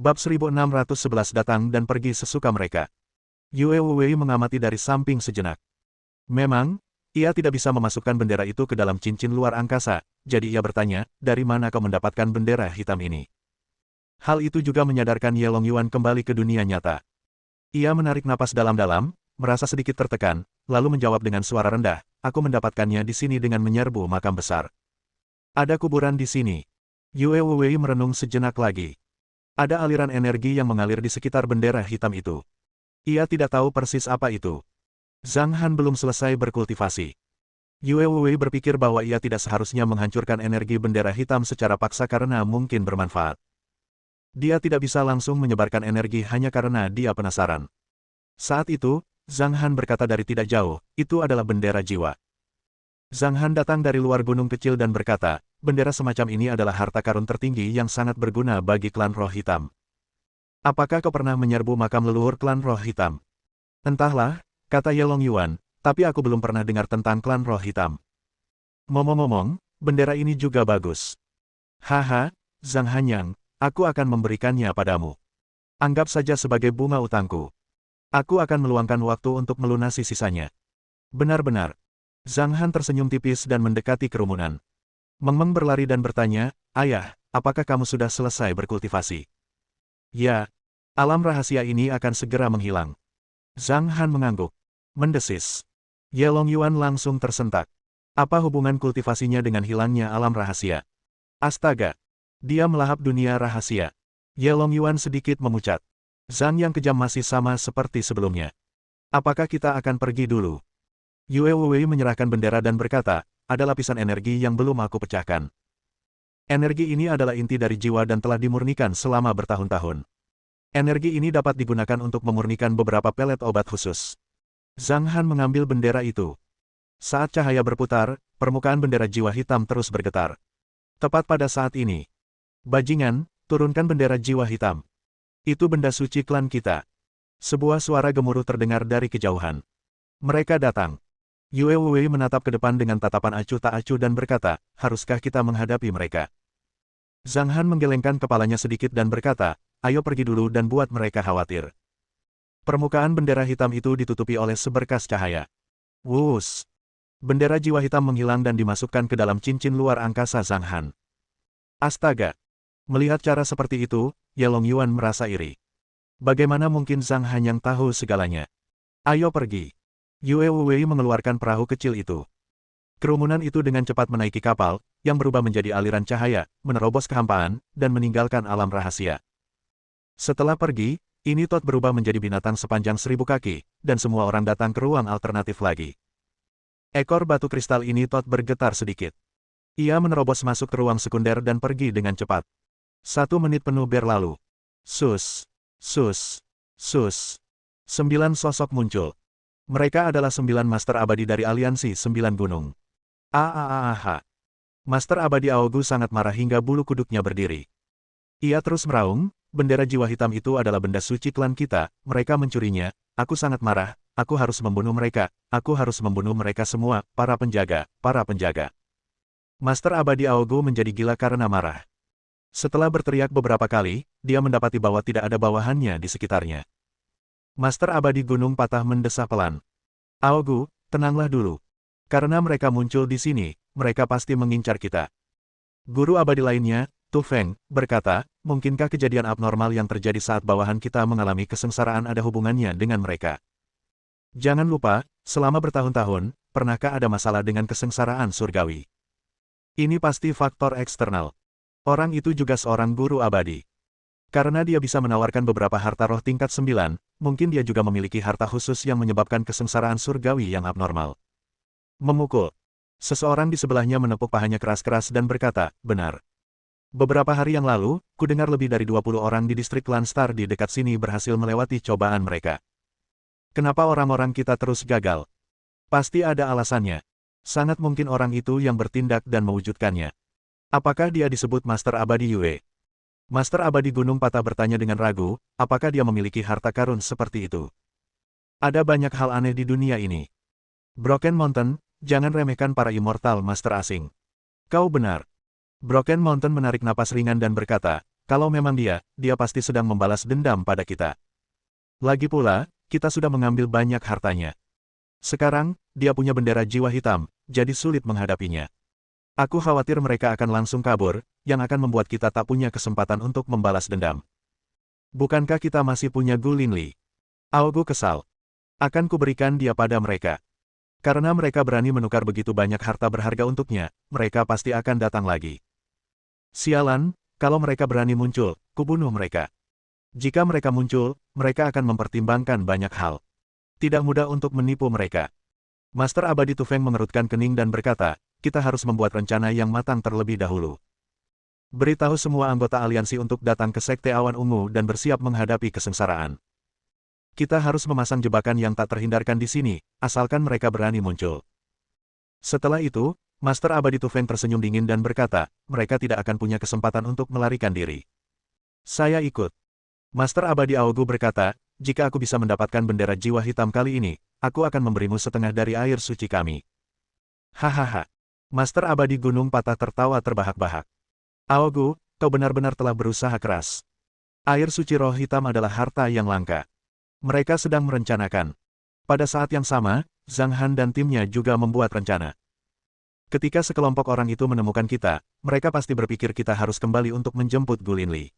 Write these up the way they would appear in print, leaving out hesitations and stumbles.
Bab 1611 datang dan pergi sesuka mereka. Yue Wei mengamati dari samping sejenak. Memang, ia tidak bisa memasukkan bendera itu ke dalam cincin luar angkasa, jadi ia bertanya, dari mana kau mendapatkan bendera hitam ini? Hal itu juga menyadarkan Ye Longyuan kembali ke dunia nyata. Ia menarik napas dalam-dalam, merasa sedikit tertekan, lalu menjawab dengan suara rendah, aku mendapatkannya di sini dengan menyerbu makam besar. Ada kuburan di sini. Yue Wei merenung sejenak lagi. Ada aliran energi yang mengalir di sekitar bendera hitam itu. Ia tidak tahu persis apa itu. Zhang Han belum selesai berkultivasi. Yue Wei berpikir bahwa ia tidak seharusnya menghancurkan energi bendera hitam secara paksa karena mungkin bermanfaat. Dia tidak bisa langsung menyebarkan energi hanya karena dia penasaran. Saat itu, Zhang Han berkata dari tidak jauh, itu adalah bendera jiwa. Zhang Han datang dari luar gunung kecil dan berkata, bendera semacam ini adalah harta karun tertinggi yang sangat berguna bagi klan roh hitam. Apakah kau pernah menyerbu makam leluhur klan roh hitam? Entahlah, kata Ye Longyuan, tapi aku belum pernah dengar tentang klan roh hitam. Ngomong-ngomong, bendera ini juga bagus. Haha, Zhang Hanyang, aku akan memberikannya padamu. Anggap saja sebagai bunga utangku. Aku akan meluangkan waktu untuk melunasi sisanya. Benar-benar. Zhang Han tersenyum tipis dan mendekati kerumunan. Meng Meng berlari dan bertanya, ayah, apakah kamu sudah selesai berkultivasi? Ya, alam rahasia ini akan segera menghilang. Zhang Han mengangguk. Mendesis. Ye Longyuan langsung tersentak. Apa hubungan kultivasinya dengan hilangnya alam rahasia? Astaga. Dia melahap dunia rahasia. Ye Longyuan sedikit memucat. Zhang yang kejam masih sama seperti sebelumnya. Apakah kita akan pergi dulu? Yue Wei menyerahkan bendera dan berkata, ada lapisan energi yang belum aku pecahkan. Energi ini adalah inti dari jiwa dan telah dimurnikan selama bertahun-tahun. Energi ini dapat digunakan untuk memurnikan beberapa pelet obat khusus. Zhang Han mengambil bendera itu. Saat cahaya berputar, permukaan bendera jiwa hitam terus bergetar. Tepat pada saat ini. Bajingan, turunkan bendera jiwa hitam. Itu benda suci klan kita. Sebuah suara gemuruh terdengar dari kejauhan. Mereka datang. Yue Wei menatap ke depan dengan tatapan acuh tak acuh dan berkata, haruskah kita menghadapi mereka? Zhang Han menggelengkan kepalanya sedikit dan berkata, ayo pergi dulu dan buat mereka khawatir. Permukaan bendera hitam itu ditutupi oleh seberkas cahaya. Wuss! Bendera jiwa hitam menghilang dan dimasukkan ke dalam cincin luar angkasa Zhang Han. Astaga! Melihat cara seperti itu, Ye Longyuan merasa iri. Bagaimana mungkin Zhang Han yang tahu segalanya? Ayo pergi! Yue Wei mengeluarkan perahu kecil itu. Kerumunan itu dengan cepat menaiki kapal, yang berubah menjadi aliran cahaya, menerobos kehampaan, dan meninggalkan alam rahasia. Setelah pergi, ini Todd berubah menjadi binatang sepanjang 1000 kaki, dan semua orang datang ke ruang alternatif lagi. Ekor batu kristal ini Todd bergetar sedikit. Ia menerobos masuk ke ruang sekunder dan pergi dengan cepat. 1 menit penuh berlalu. Sus, sus, sus. 9 sosok muncul. Mereka adalah 9 master abadi dari aliansi 9 gunung. Master abadi Aogu sangat marah hingga bulu kuduknya berdiri. Ia terus meraung, bendera jiwa hitam itu adalah benda suci klan kita, mereka mencurinya, aku sangat marah, aku harus membunuh mereka, aku harus membunuh mereka semua, para penjaga, para penjaga. Master abadi Aogu menjadi gila karena marah. Setelah berteriak beberapa kali, dia mendapati bahwa tidak ada bawahannya di sekitarnya. Master abadi gunung patah mendesah pelan. Aogu, tenanglah dulu. Karena mereka muncul di sini, mereka pasti mengincar kita. Guru abadi lainnya, Tu Feng, berkata, mungkinkah kejadian abnormal yang terjadi saat bawahan kita mengalami kesengsaraan ada hubungannya dengan mereka? Jangan lupa, selama bertahun-tahun, pernahkah ada masalah dengan kesengsaraan surgawi? Ini pasti faktor eksternal. Orang itu juga seorang guru abadi. Karena dia bisa menawarkan beberapa harta roh tingkat 9, mungkin dia juga memiliki harta khusus yang menyebabkan kesengsaraan surgawi yang abnormal. Memukul. Seseorang di sebelahnya menepuk pahanya keras-keras dan berkata, benar. Beberapa hari yang lalu, ku dengar lebih dari 20 orang di distrik Landstar di dekat sini berhasil melewati cobaan mereka. Kenapa orang-orang kita terus gagal? Pasti ada alasannya. Sangat mungkin orang itu yang bertindak dan mewujudkannya. Apakah dia disebut Master Abadi Yue? Master Abadi Gunung Patah bertanya dengan ragu, apakah dia memiliki harta karun seperti itu? Ada banyak hal aneh di dunia ini. Broken Mountain, jangan remehkan para immortal master asing. Kau benar. Broken Mountain menarik napas ringan dan berkata, kalau memang dia pasti sedang membalas dendam pada kita. Lagi pula, kita sudah mengambil banyak hartanya. Sekarang, dia punya bendera jiwa hitam, jadi sulit menghadapinya. Aku khawatir mereka akan langsung kabur, yang akan membuat kita tak punya kesempatan untuk membalas dendam. Bukankah kita masih punya Gu Linli? Aogu kesal. Akan kuberikan dia pada mereka. Karena mereka berani menukar begitu banyak harta berharga untuknya, mereka pasti akan datang lagi. Sialan, kalau mereka berani muncul, kubunuh mereka. Jika mereka muncul, mereka akan mempertimbangkan banyak hal. Tidak mudah untuk menipu mereka. Master Abadi Tufeng mengerutkan kening dan berkata, kita harus membuat rencana yang matang terlebih dahulu. Beritahu semua anggota aliansi untuk datang ke Sekte Awan Ungu dan bersiap menghadapi kesengsaraan. Kita harus memasang jebakan yang tak terhindarkan di sini, asalkan mereka berani muncul. Setelah itu, Master Abadi Tufeng tersenyum dingin dan berkata, mereka tidak akan punya kesempatan untuk melarikan diri. Saya ikut. Master Abadi Aogu berkata, jika aku bisa mendapatkan bendera jiwa hitam kali ini, aku akan memberimu setengah dari air suci kami. Hahaha. Master Abadi Gunung Patah tertawa terbahak-bahak. Aogu, kau benar-benar telah berusaha keras. Air suci roh hitam adalah harta yang langka. Mereka sedang merencanakan. Pada saat yang sama, Zhang Han dan timnya juga membuat rencana. Ketika sekelompok orang itu menemukan kita, mereka pasti berpikir kita harus kembali untuk menjemput Gu Linli.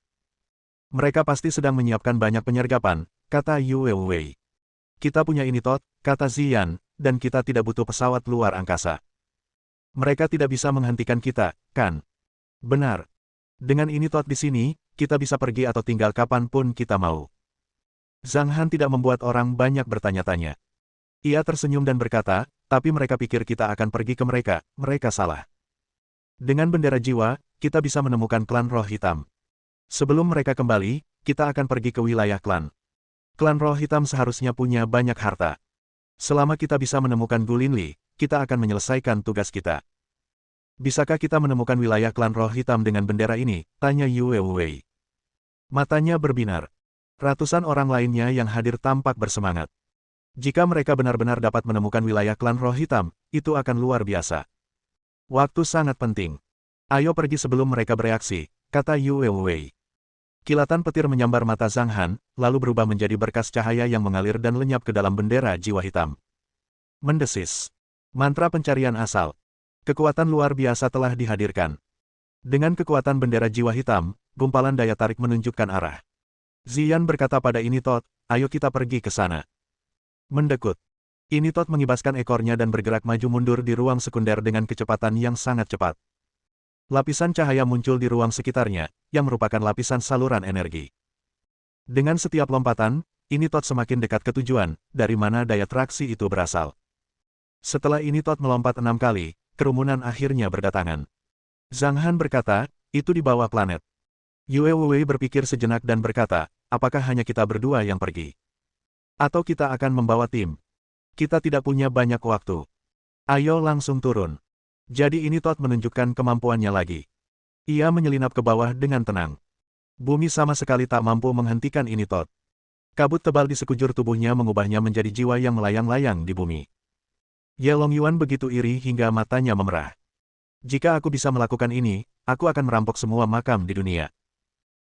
Mereka pasti sedang menyiapkan banyak penyergapan, kata Yue Wei. Kita punya ini Tot, kata Ziyan, dan kita tidak butuh pesawat luar angkasa. Mereka tidak bisa menghentikan kita, kan? Benar. Dengan ini Tot di sini, kita bisa pergi atau tinggal kapanpun kita mau. Zhang Han tidak membuat orang banyak bertanya-tanya. Ia tersenyum dan berkata, tapi mereka pikir kita akan pergi ke mereka, mereka salah. Dengan bendera jiwa, kita bisa menemukan klan roh hitam. Sebelum mereka kembali, kita akan pergi ke wilayah klan. Klan roh hitam seharusnya punya banyak harta. Selama kita bisa menemukan Gu Linli, kita akan menyelesaikan tugas kita. Bisakah kita menemukan wilayah klan roh hitam dengan bendera ini? Tanya Yue Wei. Matanya berbinar. Ratusan orang lainnya yang hadir tampak bersemangat. Jika mereka benar-benar dapat menemukan wilayah klan roh hitam, itu akan luar biasa. Waktu sangat penting. Ayo pergi sebelum mereka bereaksi, kata Yue Wei. Kilatan petir menyambar mata Zhang Han, lalu berubah menjadi berkas cahaya yang mengalir dan lenyap ke dalam bendera jiwa hitam. Mendesis. Mantra pencarian asal. Kekuatan luar biasa telah dihadirkan. Dengan kekuatan bendera jiwa hitam, gumpalan daya tarik menunjukkan arah. Ziyan berkata pada ini Tot, ayo kita pergi ke sana. Mendekut. Ini Tot mengibaskan ekornya dan bergerak maju mundur di ruang sekunder dengan kecepatan yang sangat cepat. Lapisan cahaya muncul di ruang sekitarnya, yang merupakan lapisan saluran energi. Dengan setiap lompatan, ini Tot semakin dekat ke tujuan, dari mana daya traksi itu berasal. Setelah ini Tot melompat 6 kali, kerumunan akhirnya berdatangan. Zhang Han berkata, itu di bawah planet. Yue Wei berpikir sejenak dan berkata, apakah hanya kita berdua yang pergi? Atau kita akan membawa tim? Kita tidak punya banyak waktu. Ayo langsung turun. Jadi ini Tot menunjukkan kemampuannya lagi. Ia menyelinap ke bawah dengan tenang. Bumi sama sekali tak mampu menghentikan ini Tot. Kabut tebal di sekujur tubuhnya mengubahnya menjadi jiwa yang melayang-layang di bumi. Ye Longyuan begitu iri hingga matanya memerah. Jika aku bisa melakukan ini, aku akan merampok semua makam di dunia.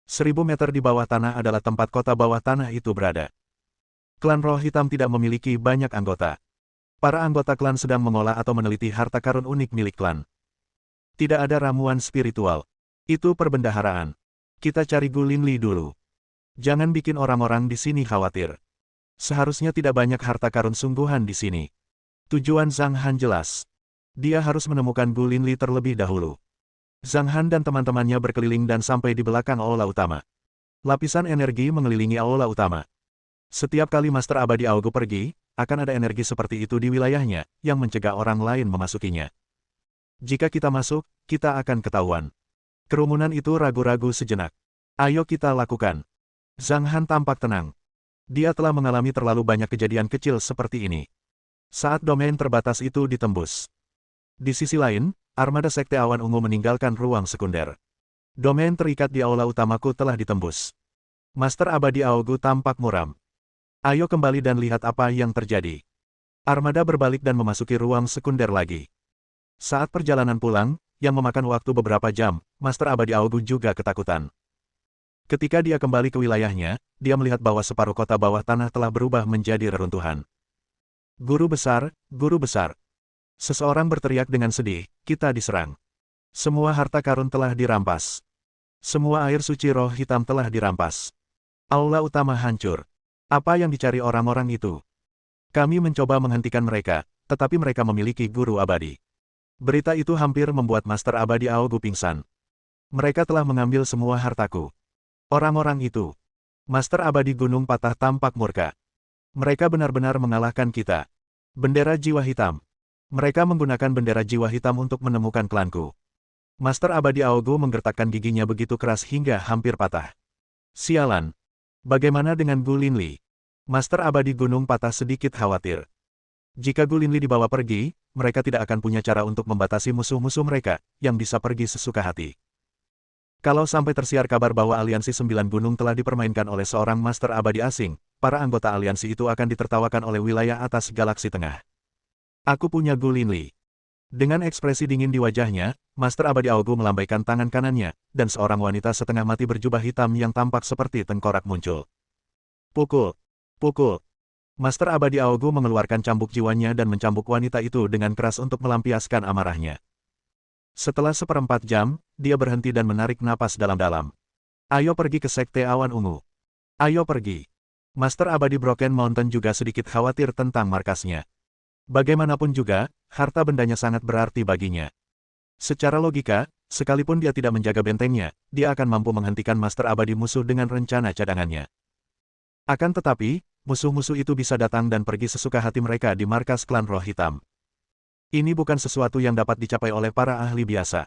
1000 meter di bawah tanah adalah tempat kota bawah tanah itu berada. Klan roh hitam tidak memiliki banyak anggota. Para anggota klan sedang mengolah atau meneliti harta karun unik milik klan. Tidak ada ramuan spiritual. Itu perbendaharaan. Kita cari Gu Linli dulu. Jangan bikin orang-orang di sini khawatir. Seharusnya tidak banyak harta karun sungguhan di sini. Tujuan Zhang Han jelas. Dia harus menemukan Gu Linli terlebih dahulu. Zhang Han dan teman-temannya berkeliling dan sampai di belakang aula utama. Lapisan energi mengelilingi aula utama. Setiap kali Master Abadi Aogu pergi, akan ada energi seperti itu di wilayahnya, yang mencegah orang lain memasukinya. Jika kita masuk, kita akan ketahuan. Kerumunan itu ragu-ragu sejenak. Ayo kita lakukan. Zhang Han tampak tenang. Dia telah mengalami terlalu banyak kejadian kecil seperti ini. Saat domain terbatas itu ditembus. Di sisi lain, armada Sekte Awan Ungu meninggalkan ruang sekunder. Domain terikat di aula utamaku telah ditembus. Master Abadi Aogu tampak muram. Ayo kembali dan lihat apa yang terjadi. Armada berbalik dan memasuki ruang sekunder lagi. Saat perjalanan pulang, yang memakan waktu beberapa jam, Master Abadi Aogu juga ketakutan. Ketika dia kembali ke wilayahnya, dia melihat bahwa separuh kota bawah tanah telah berubah menjadi reruntuhan. Guru besar, guru besar. Seseorang berteriak dengan sedih, kita diserang. Semua harta karun telah dirampas. Semua air suci roh hitam telah dirampas. Aula utama hancur. Apa yang dicari orang-orang itu? Kami mencoba menghentikan mereka, tetapi mereka memiliki guru abadi. Berita itu hampir membuat Master Abadi Aogu pingsan. Mereka telah mengambil semua hartaku. Orang-orang itu. Master Abadi Gunung Patah tampak murka. Mereka benar-benar mengalahkan kita. Bendera jiwa hitam. Mereka menggunakan bendera jiwa hitam untuk menemukan klanku. Master Abadi Aogu menggertakkan giginya begitu keras hingga hampir patah. Sialan. Bagaimana dengan Gu Linli? Master Abadi Gunung Patah sedikit khawatir. Jika Gu Linli dibawa pergi, mereka tidak akan punya cara untuk membatasi musuh-musuh mereka, yang bisa pergi sesuka hati. Kalau sampai tersiar kabar bahwa Aliansi Sembilan Gunung telah dipermainkan oleh seorang Master Abadi asing, para anggota aliansi itu akan ditertawakan oleh wilayah atas galaksi tengah. Aku punya Gu Linli. Dengan ekspresi dingin di wajahnya, Master Abadi Aogu melambaikan tangan kanannya, dan seorang wanita setengah mati berjubah hitam yang tampak seperti tengkorak muncul. Pukul! Pukul! Master Abadi Aogu mengeluarkan cambuk jiwanya dan mencambuk wanita itu dengan keras untuk melampiaskan amarahnya. Setelah 1/4 jam, dia berhenti dan menarik napas dalam-dalam. Ayo pergi ke Sekte Awan Ungu. Ayo pergi. Master Abadi Broken Mountain juga sedikit khawatir tentang markasnya. Bagaimanapun juga, harta bendanya sangat berarti baginya. Secara logika, sekalipun dia tidak menjaga bentengnya, dia akan mampu menghentikan Master Abadi musuh dengan rencana cadangannya. Akan tetapi, musuh-musuh itu bisa datang dan pergi sesuka hati mereka di markas klan Roh Hitam. Ini bukan sesuatu yang dapat dicapai oleh para ahli biasa.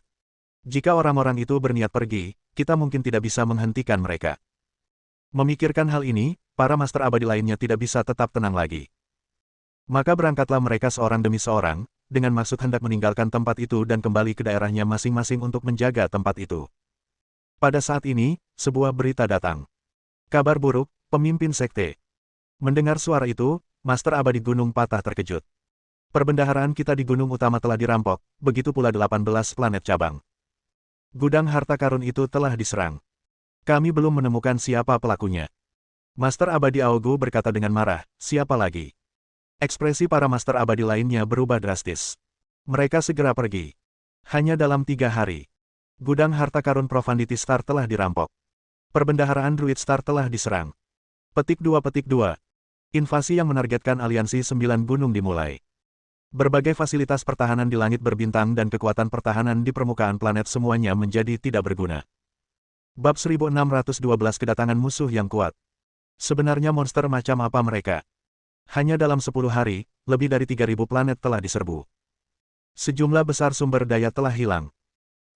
Jika orang-orang itu berniat pergi, kita mungkin tidak bisa menghentikan mereka. Memikirkan hal ini, para Master Abadi lainnya tidak bisa tetap tenang lagi. Maka berangkatlah mereka seorang demi seorang, dengan maksud hendak meninggalkan tempat itu dan kembali ke daerahnya masing-masing untuk menjaga tempat itu. Pada saat ini, sebuah berita datang. Kabar buruk, pemimpin sekte. Mendengar suara itu, Master Abadi Gunung Patah terkejut. Perbendaharaan kita di gunung utama telah dirampok, begitu pula 18 planet cabang. Gudang harta karun itu telah diserang. Kami belum menemukan siapa pelakunya. Master Abadi Aogu berkata dengan marah, siapa lagi? Ekspresi para Master Abadi lainnya berubah drastis. Mereka segera pergi. Hanya dalam 3 hari. Gudang harta karun Profundity Star telah dirampok. Perbendaharaan Druid Star telah diserang. Petik 2. Invasi yang menargetkan Aliansi 9 Gunung dimulai. Berbagai fasilitas pertahanan di langit berbintang dan kekuatan pertahanan di permukaan planet semuanya menjadi tidak berguna. Bab 1612 Kedatangan musuh yang kuat. Sebenarnya monster macam apa mereka? Hanya dalam 10 hari, lebih dari 3.000 planet telah diserbu. Sejumlah besar sumber daya telah hilang.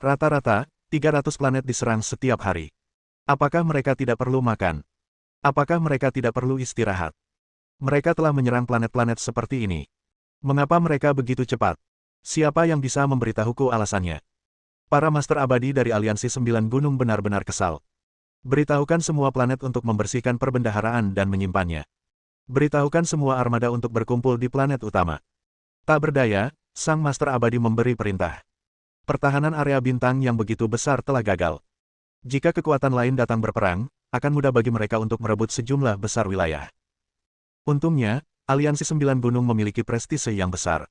Rata-rata, 300 planet diserang setiap hari. Apakah mereka tidak perlu makan? Apakah mereka tidak perlu istirahat? Mereka telah menyerang planet-planet seperti ini. Mengapa mereka begitu cepat? Siapa yang bisa memberitahuku alasannya? Para Master Abadi dari Aliansi 9 Gunung benar-benar kesal. Beritahukan semua planet untuk membersihkan perbendaharaan dan menyimpannya. Beritahukan semua armada untuk berkumpul di planet utama. Tak berdaya, Sang Master Abadi memberi perintah. Pertahanan area bintang yang begitu besar telah gagal. Jika kekuatan lain datang berperang, akan mudah bagi mereka untuk merebut sejumlah besar wilayah. Untungnya, Aliansi 9 Gunung memiliki prestise yang besar.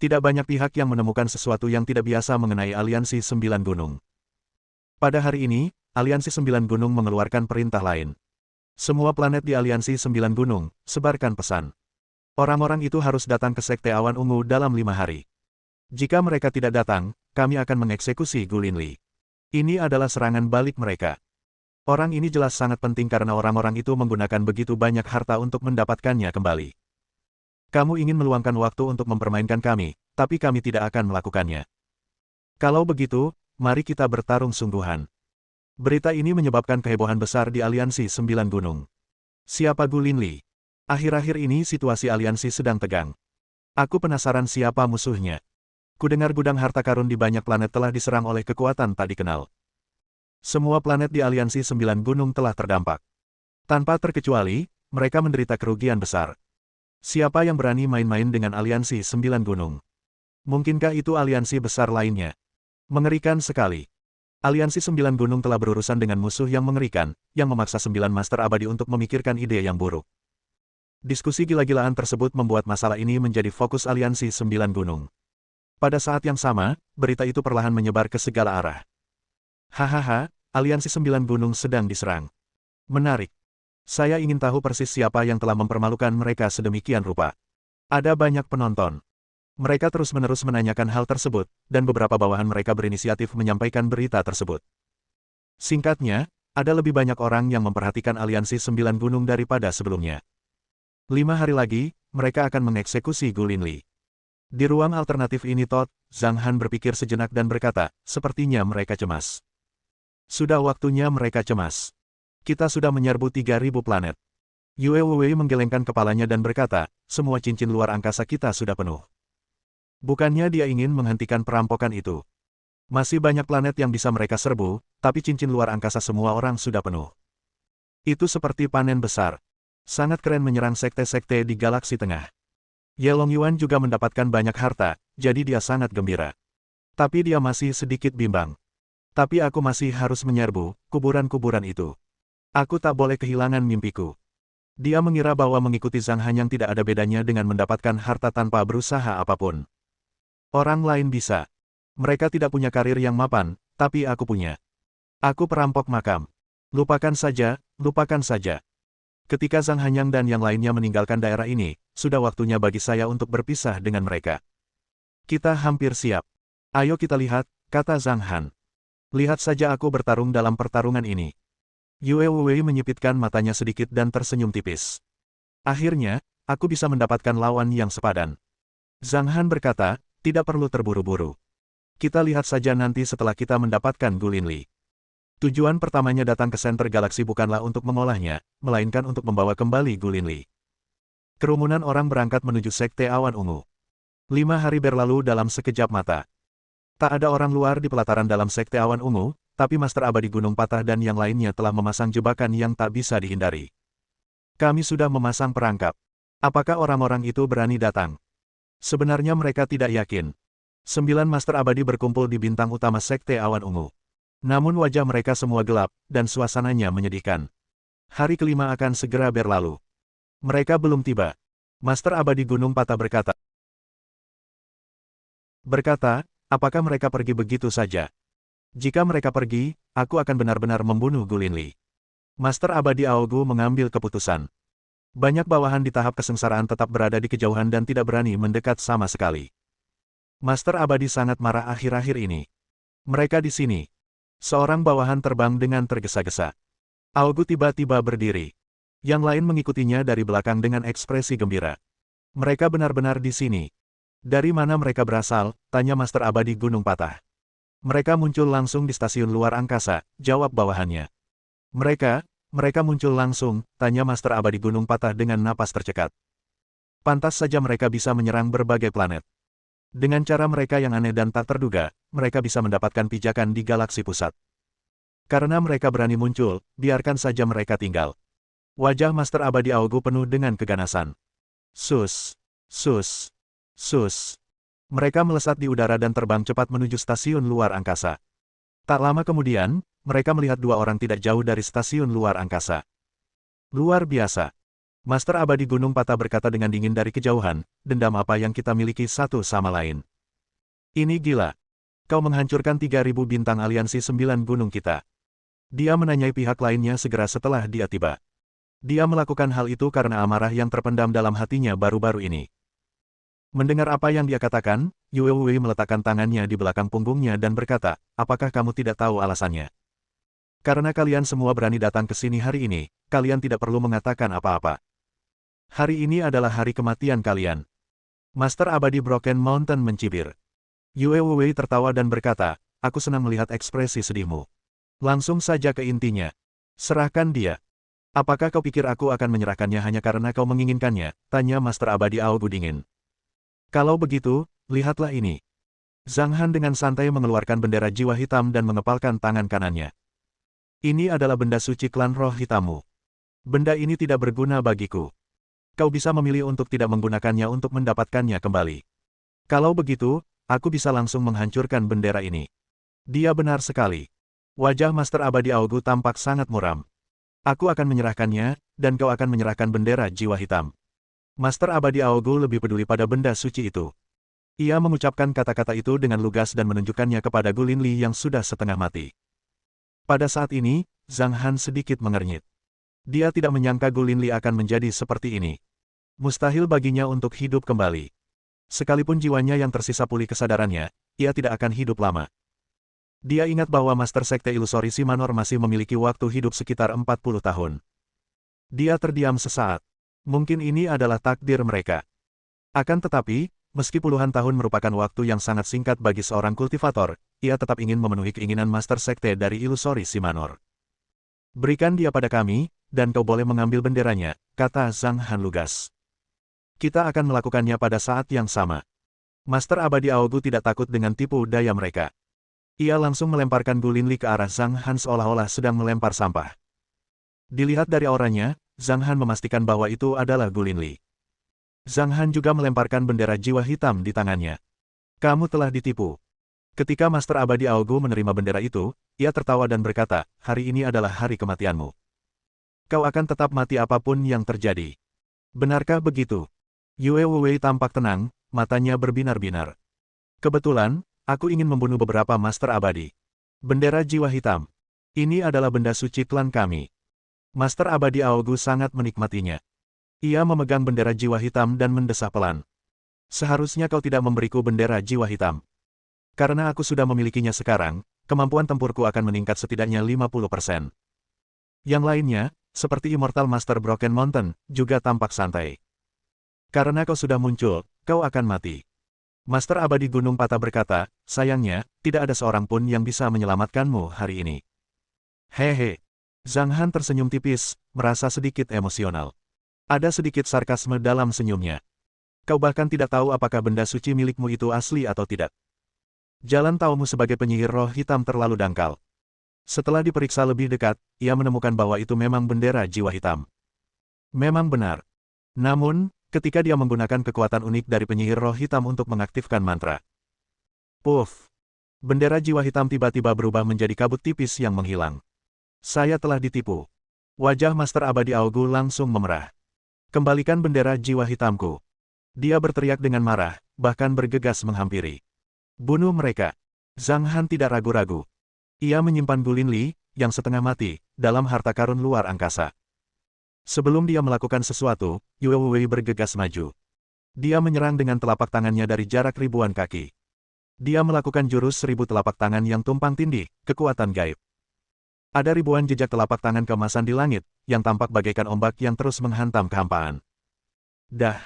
Tidak banyak pihak yang menemukan sesuatu yang tidak biasa mengenai Aliansi 9 Gunung. Pada hari ini, Aliansi 9 Gunung mengeluarkan perintah lain. Semua planet di Aliansi 9 Gunung, sebarkan pesan. Orang-orang itu harus datang ke Sekte Awan Ungu dalam 5 hari. Jika mereka tidak datang, kami akan mengeksekusi Gu Linli. Ini adalah serangan balik mereka. Orang ini jelas sangat penting karena orang-orang itu menggunakan begitu banyak harta untuk mendapatkannya kembali. Kamu ingin meluangkan waktu untuk mempermainkan kami, tapi kami tidak akan melakukannya. Kalau begitu, mari kita bertarung sungguhan. Berita ini menyebabkan kehebohan besar di Aliansi 9 Gunung. Siapa Gu Linli? Akhir-akhir ini situasi aliansi sedang tegang. Aku penasaran siapa musuhnya. Kudengar gudang harta karun di banyak planet telah diserang oleh kekuatan tak dikenal. Semua planet di Aliansi 9 Gunung telah terdampak. Tanpa terkecuali, mereka menderita kerugian besar. Siapa yang berani main-main dengan Aliansi 9 Gunung? Mungkinkah itu aliansi besar lainnya? Mengerikan sekali. Aliansi Sembilan Gunung telah berurusan dengan musuh yang mengerikan, yang memaksa 9 Master Abadi untuk memikirkan ide yang buruk. Diskusi gila-gilaan tersebut membuat masalah ini menjadi fokus Aliansi Sembilan Gunung. Pada saat yang sama, berita itu perlahan menyebar ke segala arah. Hahaha, Aliansi Sembilan Gunung sedang diserang. Menarik. Saya ingin tahu persis siapa yang telah mempermalukan mereka sedemikian rupa. Ada banyak penonton. Mereka terus-menerus menanyakan hal tersebut, dan beberapa bawahan mereka berinisiatif menyampaikan berita tersebut. Singkatnya, ada lebih banyak orang yang memperhatikan Aliansi Sembilan Gunung daripada sebelumnya. 5 hari lagi, mereka akan mengeksekusi Gu Linli. Di ruang alternatif ini Zhang Han berpikir sejenak dan berkata, sepertinya mereka cemas. Sudah waktunya mereka cemas. Kita sudah menyerbu 3.000 planet. Yue Wei menggelengkan kepalanya dan berkata, semua cincin luar angkasa kita sudah penuh. Bukannya dia ingin menghentikan perampokan itu. Masih banyak planet yang bisa mereka serbu, tapi cincin luar angkasa semua orang sudah penuh. Itu seperti panen besar. Sangat keren menyerang sekte-sekte di galaksi tengah. Ye Longyuan juga mendapatkan banyak harta, jadi dia sangat gembira. Tapi dia masih sedikit bimbang. Tapi aku masih harus menyerbu kuburan-kuburan itu. Aku tak boleh kehilangan mimpiku. Dia mengira bahwa mengikuti Zhang Han yang tidak ada bedanya dengan mendapatkan harta tanpa berusaha apapun. Orang lain bisa. Mereka tidak punya karir yang mapan, tapi aku punya. Aku perampok makam. Lupakan saja, lupakan saja. Ketika Zhang Hanyang dan yang lainnya meninggalkan daerah ini, sudah waktunya bagi saya untuk berpisah dengan mereka. Kita hampir siap. Ayo kita lihat, kata Zhang Han. Lihat saja aku bertarung dalam pertarungan ini. Yue Wei menyipitkan matanya sedikit dan tersenyum tipis. Akhirnya, aku bisa mendapatkan lawan yang sepadan. Zhang Han berkata, tidak perlu terburu-buru. Kita lihat saja nanti setelah kita mendapatkan Gu Linli. Tujuan pertamanya datang ke senter galaksi bukanlah untuk mengolahnya, melainkan untuk membawa kembali Gu Linli. Kerumunan orang berangkat menuju Sekte Awan Ungu. 5 hari berlalu dalam sekejap mata. Tak ada orang luar di pelataran dalam Sekte Awan Ungu, tapi Master Abadi Gunung Patah dan yang lainnya telah memasang jebakan yang tak bisa dihindari. Kami sudah memasang perangkap. Apakah orang-orang itu berani datang? Sebenarnya mereka tidak yakin. 9 Master Abadi berkumpul di bintang utama Sekte Awan Ungu. Namun wajah mereka semua gelap, dan suasananya menyedihkan. Hari kelima akan segera berlalu. Mereka belum tiba. Master Abadi Gunung Patah berkata, apakah mereka pergi begitu saja? Jika mereka pergi, aku akan benar-benar membunuh Gu Linli. Master Abadi Aogu mengambil keputusan. Banyak bawahan di tahap kesengsaraan tetap berada di kejauhan dan tidak berani mendekat sama sekali. Master Abadi sangat marah akhir-akhir ini. Mereka di sini. Seorang bawahan terbang dengan tergesa-gesa. Aogu tiba-tiba berdiri. Yang lain mengikutinya dari belakang dengan ekspresi gembira. Mereka benar-benar di sini. Dari mana mereka berasal? Tanya Master Abadi Gunung Patah. Mereka muncul langsung di stasiun luar angkasa, jawab bawahannya. Mereka muncul langsung, tanya Master Abadi Gunung Patah dengan napas tercekat. Pantas saja mereka bisa menyerang berbagai planet. Dengan cara mereka yang aneh dan tak terduga, mereka bisa mendapatkan pijakan di galaksi pusat. Karena mereka berani muncul, biarkan saja mereka tinggal. Wajah Master Abadi Aogu penuh dengan keganasan. Sus. Mereka melesat di udara dan terbang cepat menuju stasiun luar angkasa. Tak lama kemudian, mereka melihat 2 orang tidak jauh dari stasiun luar angkasa. Luar biasa. Master Abadi Gunung Patah berkata dengan dingin dari kejauhan, dendam apa yang kita miliki satu sama lain. Ini gila. Kau menghancurkan 3.000 bintang aliansi 9 gunung kita. Dia menanyai pihak lainnya segera setelah dia tiba. Dia melakukan hal itu karena amarah yang terpendam dalam hatinya baru-baru ini. Mendengar apa yang dia katakan, Yue Wei meletakkan tangannya di belakang punggungnya dan berkata, apakah kamu tidak tahu alasannya? Karena kalian semua berani datang ke sini hari ini, kalian tidak perlu mengatakan apa-apa. Hari ini adalah hari kematian kalian. Master Abadi Broken Mountain mencibir. Yue Wei tertawa dan berkata, aku senang melihat ekspresi sedihmu. Langsung saja ke intinya. Serahkan dia. Apakah kau pikir aku akan menyerahkannya hanya karena kau menginginkannya? Tanya Master Abadi Aogu dingin. Kalau begitu, lihatlah ini. Zhang Han dengan santai mengeluarkan bendera jiwa hitam dan mengepalkan tangan kanannya. Ini adalah benda suci klan roh hitammu. Benda ini tidak berguna bagiku. Kau bisa memilih untuk tidak menggunakannya untuk mendapatkannya kembali. Kalau begitu, aku bisa langsung menghancurkan bendera ini. Dia benar sekali. Wajah Master Abadi Aogu tampak sangat muram. Aku akan menyerahkannya, dan kau akan menyerahkan bendera jiwa hitam. Master Abadi Aogu lebih peduli pada benda suci itu. Ia mengucapkan kata-kata itu dengan lugas dan menunjukkannya kepada Gu Linli yang sudah setengah mati. Pada saat ini, Zhang Han sedikit mengernyit. Dia tidak menyangka Gu Linli akan menjadi seperti ini. Mustahil baginya untuk hidup kembali. Sekalipun jiwanya yang tersisa pulih kesadarannya, ia tidak akan hidup lama. Dia ingat bahwa Master Sekte Ilusori Simanor masih memiliki waktu hidup sekitar 40 tahun. Dia terdiam sesaat. Mungkin ini adalah takdir mereka. Akan tetapi, meski puluhan tahun merupakan waktu yang sangat singkat bagi seorang kultivator, ia tetap ingin memenuhi keinginan Master Sekte dari Ilusori Simanor. Berikan dia pada kami, dan kau boleh mengambil benderanya, kata Zhang Han lugas. Kita akan melakukannya pada saat yang sama. Master Abadi Aogu tidak takut dengan tipu daya mereka. Ia langsung melemparkan Gu Linli ke arah Zhang Han seolah-olah sedang melempar sampah. Dilihat dari auranya, Zhang Han memastikan bahwa itu adalah Gu Linli. Zhang Han juga melemparkan bendera jiwa hitam di tangannya. Kamu telah ditipu. Ketika Master Abadi Aogu menerima bendera itu, ia tertawa dan berkata, hari ini adalah hari kematianmu. Kau akan tetap mati apapun yang terjadi. Benarkah begitu? Yue Wei tampak tenang, matanya berbinar-binar. Kebetulan, aku ingin membunuh beberapa Master Abadi. Bendera jiwa hitam. Ini adalah benda suci klan kami. Master Abadi Aogu sangat menikmatinya. Ia memegang bendera jiwa hitam dan mendesah pelan. Seharusnya kau tidak memberiku bendera jiwa hitam. Karena aku sudah memilikinya sekarang, kemampuan tempurku akan meningkat setidaknya 50%. Yang lainnya, seperti Immortal Master Broken Mountain, juga tampak santai. Karena kau sudah muncul, kau akan mati. Master Abadi Gunung Patah berkata, sayangnya, tidak ada seorang pun yang bisa menyelamatkanmu hari ini. Hehe. Zhang Han tersenyum tipis, merasa sedikit emosional. Ada sedikit sarkasme dalam senyumnya. Kau bahkan tidak tahu apakah benda suci milikmu itu asli atau tidak. Jalan taumu sebagai penyihir roh hitam terlalu dangkal. Setelah diperiksa lebih dekat, ia menemukan bahwa itu memang bendera jiwa hitam. Memang benar. Namun, ketika dia menggunakan kekuatan unik dari penyihir roh hitam untuk mengaktifkan mantra. Puff! Bendera jiwa hitam tiba-tiba berubah menjadi kabut tipis yang menghilang. Saya telah ditipu. Wajah Master Abadi Aogu langsung memerah. Kembalikan bendera jiwa hitamku. Dia berteriak dengan marah, bahkan bergegas menghampiri. Bunuh mereka. Zhang Han tidak ragu-ragu. Ia menyimpan Gu Linli, yang setengah mati, dalam harta karun luar angkasa. Sebelum dia melakukan sesuatu, Yue Wei bergegas maju. Dia menyerang dengan telapak tangannya dari jarak ribuan kaki. Dia melakukan jurus 1000 telapak tangan yang tumpang tindih, kekuatan gaib. Ada ribuan jejak telapak tangan keemasan di langit, yang tampak bagaikan ombak yang terus menghantam kehampaan. Dah.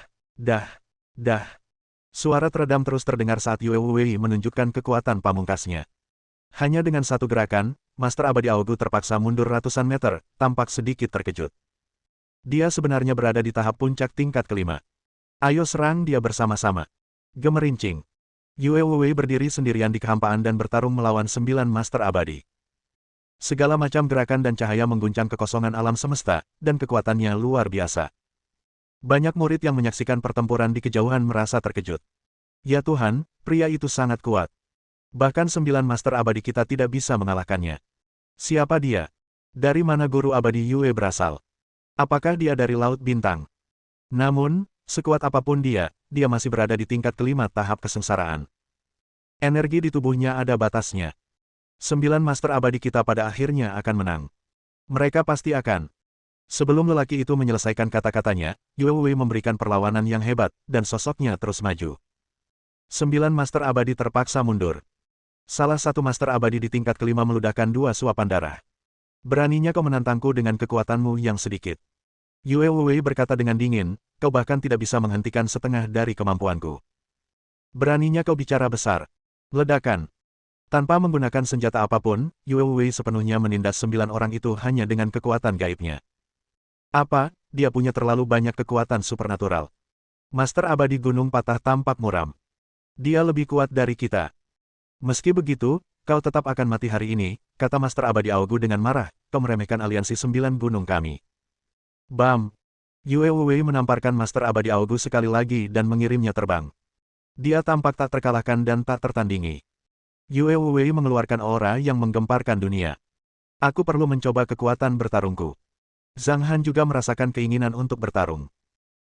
Suara teredam terus terdengar saat Yue Wei menunjukkan kekuatan pamungkasnya. Hanya dengan satu gerakan, Master Abadi Aogu terpaksa mundur ratusan meter, tampak sedikit terkejut. Dia sebenarnya berada di tahap puncak tingkat kelima. Ayo serang dia bersama-sama. Gemerincing. Yue Wei berdiri sendirian di kehampaan dan bertarung melawan 9 Master Abadi. Segala macam gerakan dan cahaya mengguncang kekosongan alam semesta, dan kekuatannya luar biasa. Banyak murid yang menyaksikan pertempuran di kejauhan merasa terkejut. Ya Tuhan, pria itu sangat kuat. Bahkan 9 Master Abadi kita tidak bisa mengalahkannya. Siapa dia? Dari mana guru abadi Yue berasal? Apakah dia dari Laut Bintang? Namun, sekuat apapun dia masih berada di tingkat kelima tahap kesengsaraan. Energi di tubuhnya ada batasnya. 9 Master Abadi kita pada akhirnya akan menang. Mereka pasti akan. Sebelum lelaki itu menyelesaikan kata-katanya, Yue Wei memberikan perlawanan yang hebat, dan sosoknya terus maju. 9 Master Abadi terpaksa mundur. Salah satu Master Abadi di tingkat kelima meludahkan 2 suapan darah. Beraninya kau menantangku dengan kekuatanmu yang sedikit. Yue Wei berkata dengan dingin, kau bahkan tidak bisa menghentikan setengah dari kemampuanku. Beraninya kau bicara besar. Ledakan. Tanpa menggunakan senjata apapun, Yue Wei sepenuhnya menindas 9 orang itu hanya dengan kekuatan gaibnya. Apa, dia punya terlalu banyak kekuatan supernatural. Master Abadi Gunung Patah tampak muram. Dia lebih kuat dari kita. Meski begitu, kau tetap akan mati hari ini, kata Master Abadi Aogu dengan marah, kau meremehkan aliansi 9 gunung kami. Bam! Yue Wei menamparkan Master Abadi Aogu sekali lagi dan mengirimnya terbang. Dia tampak tak terkalahkan dan tak tertandingi. Yue Wei mengeluarkan aura yang menggemparkan dunia. Aku perlu mencoba kekuatan bertarungku. Zhang Han juga merasakan keinginan untuk bertarung.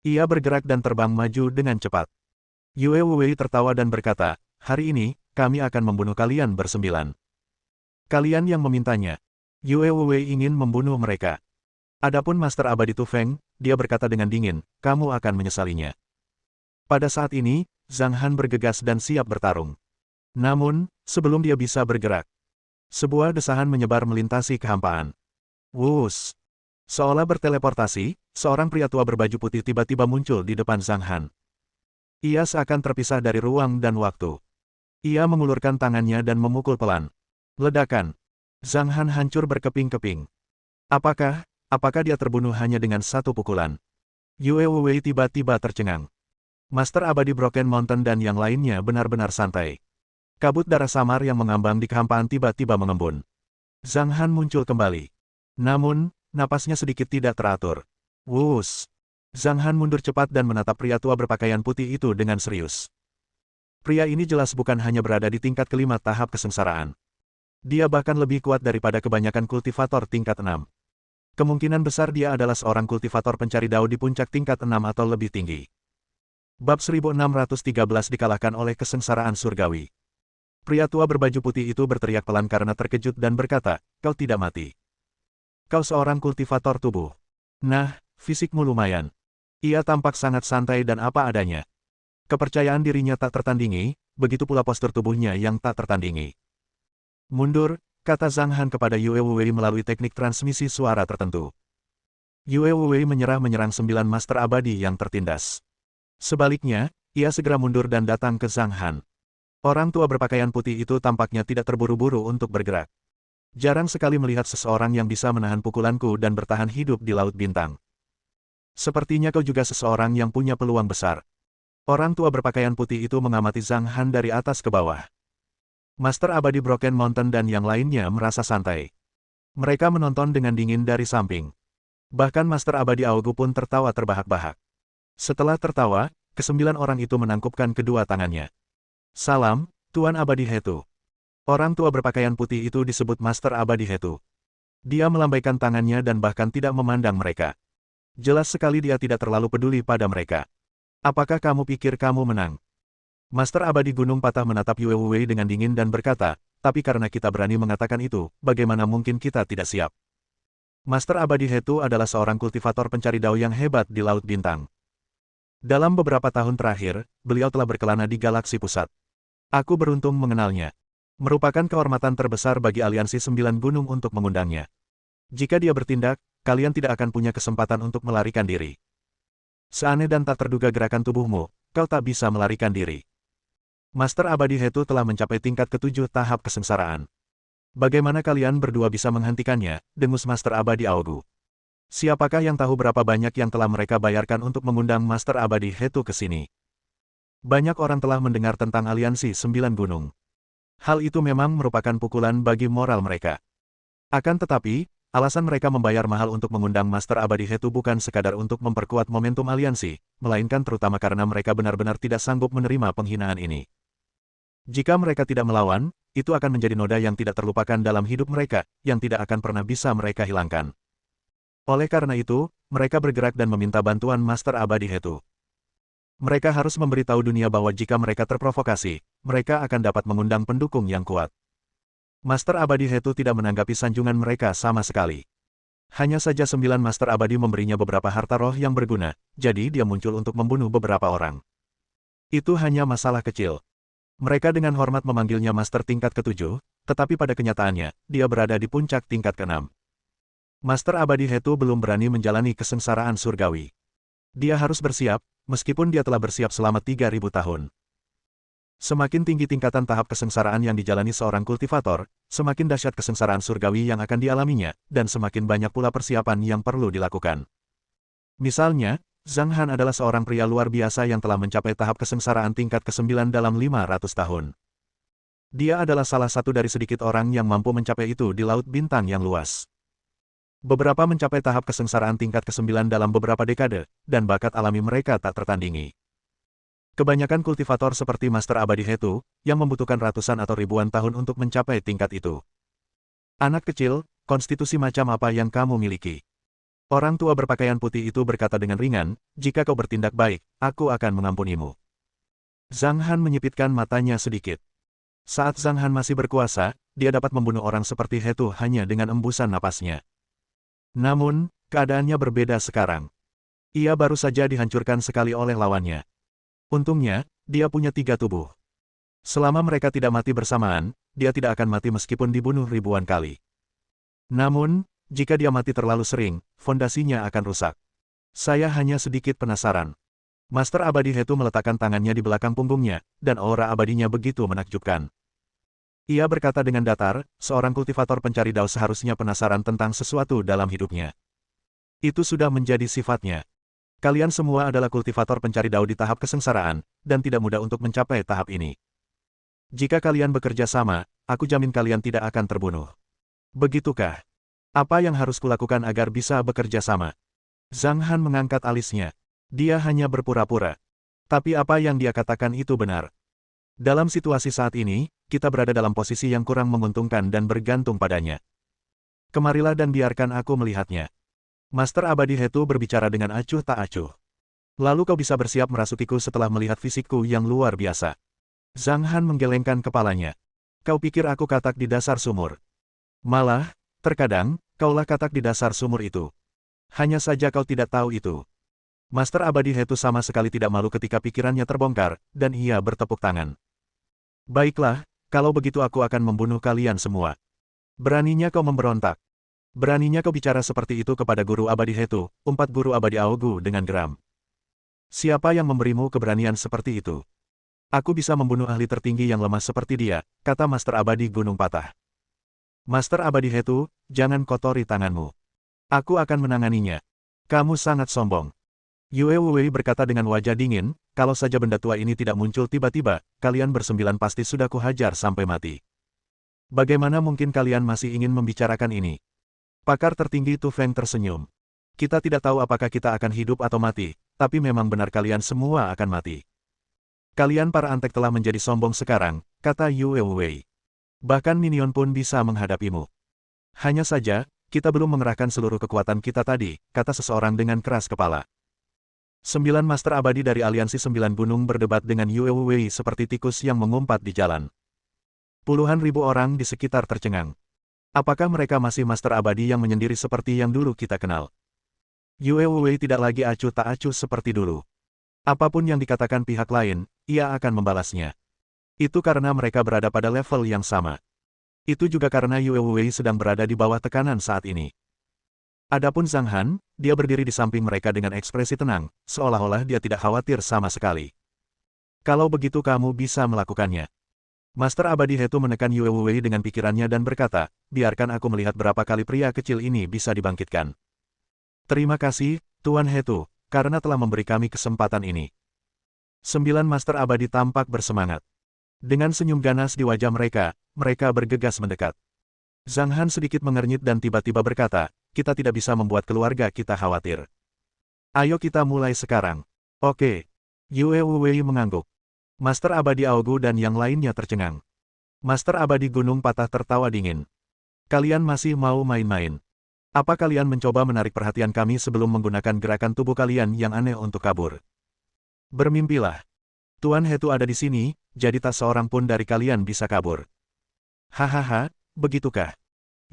Ia bergerak dan terbang maju dengan cepat. Yue Wei tertawa dan berkata, hari ini, kami akan membunuh kalian bersembilan. Kalian yang memintanya. Yue Wei ingin membunuh mereka. Adapun Master Abadi Tu Feng, dia berkata dengan dingin, kamu akan menyesalinya. Pada saat ini, Zhang Han bergegas dan siap bertarung. Namun, sebelum dia bisa bergerak, sebuah desahan menyebar melintasi kehampaan. Wus! Seolah berteleportasi, seorang pria tua berbaju putih tiba-tiba muncul di depan Zhang Han. Ia seakan terpisah dari ruang dan waktu. Ia mengulurkan tangannya dan memukul pelan. Ledakan. Zhang Han hancur berkeping-keping. Apakah dia terbunuh hanya dengan satu pukulan? Yue Wei tiba-tiba tercengang. Master Abadi Broken Mountain dan yang lainnya benar-benar santai. Kabut darah samar yang mengambang di kehampaan tiba-tiba mengembun. Zhang Han muncul kembali. Namun, napasnya sedikit tidak teratur. Wus! Zhang Han mundur cepat dan menatap pria tua berpakaian putih itu dengan serius. Pria ini jelas bukan hanya berada di tingkat kelima tahap kesengsaraan. Dia bahkan lebih kuat daripada kebanyakan kultivator tingkat 6. Kemungkinan besar dia adalah seorang kultivator pencari dao di puncak tingkat 6 atau lebih tinggi. Bab 1613 dikalahkan oleh kesengsaraan surgawi. Pria tua berbaju putih itu berteriak pelan karena terkejut dan berkata, kau tidak mati. Kau seorang kultivator tubuh. Nah, fisikmu lumayan. Ia tampak sangat santai dan apa adanya. Kepercayaan dirinya tak tertandingi, begitu pula postur tubuhnya yang tak tertandingi. Mundur, kata Zhang Han kepada Yue Wei melalui teknik transmisi suara tertentu. Yue Wei menyerang 9 master abadi yang tertindas. Sebaliknya, ia segera mundur dan datang ke Zhang Han. Orang tua berpakaian putih itu tampaknya tidak terburu-buru untuk bergerak. Jarang sekali melihat seseorang yang bisa menahan pukulanku dan bertahan hidup di Laut Bintang. Sepertinya kau juga seseorang yang punya peluang besar. Orang tua berpakaian putih itu mengamati Zhang Han dari atas ke bawah. Master Abadi Broken Mountain dan yang lainnya merasa santai. Mereka menonton dengan dingin dari samping. Bahkan Master Abadi Aogu pun tertawa terbahak-bahak. Setelah tertawa, ke-9 orang itu menangkupkan kedua tangannya. Salam, Tuan Abadi Hetu. Orang tua berpakaian putih itu disebut Master Abadi Hetu. Dia melambaikan tangannya dan bahkan tidak memandang mereka. Jelas sekali dia tidak terlalu peduli pada mereka. Apakah kamu pikir kamu menang? Master Abadi Gunung Patah menatap Yue Wei dengan dingin dan berkata, tapi karena kita berani mengatakan itu, bagaimana mungkin kita tidak siap? Master Abadi Hetu adalah seorang kultivator pencari dao yang hebat di Laut Bintang. Dalam beberapa tahun terakhir, beliau telah berkelana di galaksi pusat. Aku beruntung mengenalnya. Merupakan kehormatan terbesar bagi aliansi 9 gunung untuk mengundangnya. Jika dia bertindak, kalian tidak akan punya kesempatan untuk melarikan diri. Seaneh dan tak terduga gerakan tubuhmu, kau tak bisa melarikan diri. Master Abadi Hetu telah mencapai tingkat ke-7 tahap kesengsaraan. Bagaimana kalian berdua bisa menghentikannya, dengus Master Abadi Aogu. Siapakah yang tahu berapa banyak yang telah mereka bayarkan untuk mengundang Master Abadi Hetu ke sini? Banyak orang telah mendengar tentang aliansi 9 gunung. Hal itu memang merupakan pukulan bagi moral mereka. Akan tetapi, alasan mereka membayar mahal untuk mengundang Master Abadi Hetu bukan sekadar untuk memperkuat momentum aliansi, melainkan terutama karena mereka benar-benar tidak sanggup menerima penghinaan ini. Jika mereka tidak melawan, itu akan menjadi noda yang tidak terlupakan dalam hidup mereka, yang tidak akan pernah bisa mereka hilangkan. Oleh karena itu, mereka bergerak dan meminta bantuan Master Abadi Hetu. Mereka harus memberitahu dunia bahwa jika mereka terprovokasi, mereka akan dapat mengundang pendukung yang kuat. Master Abadi Hetu tidak menanggapi sanjungan mereka sama sekali. Hanya saja 9 Master Abadi memberinya beberapa harta roh yang berguna, jadi dia muncul untuk membunuh beberapa orang. Itu hanya masalah kecil. Mereka dengan hormat memanggilnya Master tingkat ke-7, tetapi pada kenyataannya, dia berada di puncak tingkat ke-6. Master Abadi Hetu belum berani menjalani kesengsaraan surgawi. Dia harus bersiap, meskipun dia telah bersiap selama 3.000 tahun. Semakin tinggi tingkatan tahap kesengsaraan yang dijalani seorang kultivator, semakin dahsyat kesengsaraan surgawi yang akan dialaminya, dan semakin banyak pula persiapan yang perlu dilakukan. Misalnya, Zhang Han adalah seorang pria luar biasa yang telah mencapai tahap kesengsaraan tingkat ke-9 dalam 500 tahun. Dia adalah salah satu dari sedikit orang yang mampu mencapai itu di Laut Bintang yang luas. Beberapa mencapai tahap kesengsaraan tingkat ke-9 dalam beberapa dekade, dan bakat alami mereka tak tertandingi. Kebanyakan kultivator seperti Master Abadi Hetu, yang membutuhkan ratusan atau ribuan tahun untuk mencapai tingkat itu. Anak kecil, konstitusi macam apa yang kamu miliki? Orang tua berpakaian putih itu berkata dengan ringan, jika kau bertindak baik, aku akan mengampunimu. Zhang Han menyipitkan matanya sedikit. Saat Zhang Han masih berkuasa, dia dapat membunuh orang seperti He Tu hanya dengan embusan napasnya. Namun, keadaannya berbeda sekarang. Ia baru saja dihancurkan sekali oleh lawannya. Untungnya, dia punya 3 tubuh. Selama mereka tidak mati bersamaan, dia tidak akan mati meskipun dibunuh ribuan kali. Namun, jika dia mati terlalu sering, fondasinya akan rusak. Saya hanya sedikit penasaran. Master Abadi He Tu meletakkan tangannya di belakang punggungnya, dan aura abadinya begitu menakjubkan. Ia berkata dengan datar, seorang kultivator pencari dao seharusnya penasaran tentang sesuatu dalam hidupnya. Itu sudah menjadi sifatnya. Kalian semua adalah kultivator pencari dao di tahap kesengsaraan, dan tidak mudah untuk mencapai tahap ini. Jika kalian bekerja sama, aku jamin kalian tidak akan terbunuh. Begitukah? Apa yang harus kulakukan agar bisa bekerja sama? Zhang Han mengangkat alisnya. Dia hanya berpura-pura. Tapi apa yang dia katakan itu benar. Dalam situasi saat ini, kita berada dalam posisi yang kurang menguntungkan dan bergantung padanya. Kemarilah dan biarkan aku melihatnya. Master Abadi He Tu berbicara dengan acuh tak acuh. Lalu kau bisa bersiap merasukiku setelah melihat fisikku yang luar biasa. Zhang Han menggelengkan kepalanya. Kau pikir aku katak di dasar sumur? Malah, terkadang, kaulah katak di dasar sumur itu. Hanya saja kau tidak tahu itu. Master Abadi He Tu sama sekali tidak malu ketika pikirannya terbongkar, dan ia bertepuk tangan. Baiklah, kalau begitu aku akan membunuh kalian semua. Beraninya kau memberontak. Beraninya kau bicara seperti itu kepada guru abadi He Tu, umpat guru abadi Aogu dengan geram. Siapa yang memberimu keberanian seperti itu? Aku bisa membunuh ahli tertinggi yang lemah seperti dia, kata Master Abadi Gunung Patah. Master Abadi He Tu, jangan kotori tanganmu. Aku akan menanganinya. Kamu sangat sombong. Yue Wei berkata dengan wajah dingin, kalau saja benda tua ini tidak muncul tiba-tiba, kalian bersembilan pasti sudah kuhajar sampai mati. Bagaimana mungkin kalian masih ingin membicarakan ini? Pakar tertinggi Tu Feng tersenyum. Kita tidak tahu apakah kita akan hidup atau mati, tapi memang benar kalian semua akan mati. Kalian para antek telah menjadi sombong sekarang, kata Yue Wei. Bahkan minion pun bisa menghadapimu. Hanya saja, kita belum mengerahkan seluruh kekuatan kita tadi, kata seseorang dengan keras kepala. 9 Master Abadi dari Aliansi 9 Gunung berdebat dengan Yue Wei seperti tikus yang mengumpat di jalan. Puluhan ribu orang di sekitar tercengang. Apakah mereka masih Master Abadi yang menyendiri seperti yang dulu kita kenal? Yue Wei tidak lagi acuh tak acuh seperti dulu. Apapun yang dikatakan pihak lain, ia akan membalasnya. Itu karena mereka berada pada level yang sama. Itu juga karena Yue Wei sedang berada di bawah tekanan saat ini. Adapun Zhang Han, dia berdiri di samping mereka dengan ekspresi tenang, seolah-olah dia tidak khawatir sama sekali. Kalau begitu kamu bisa melakukannya. Master Abadi He Tu menekan Yue Wei dengan pikirannya dan berkata, biarkan aku melihat berapa kali pria kecil ini bisa dibangkitkan. Terima kasih, Tuan He Tu, karena telah memberi kami kesempatan ini. 9 Master Abadi tampak bersemangat. Dengan senyum ganas di wajah mereka, mereka bergegas mendekat. Zhang Han sedikit mengernyit dan tiba-tiba berkata, kita tidak bisa membuat keluarga kita khawatir. Ayo kita mulai sekarang. Oke. Yue Wei mengangguk. Master Abadi Aogu dan yang lainnya tercengang. Master Abadi Gunung Patah tertawa dingin. Kalian masih mau main-main? Apa kalian mencoba menarik perhatian kami sebelum menggunakan gerakan tubuh kalian yang aneh untuk kabur? Bermimpilah. Tuan He Tu ada di sini, jadi tak seorang pun dari kalian bisa kabur. Hahaha, begitukah?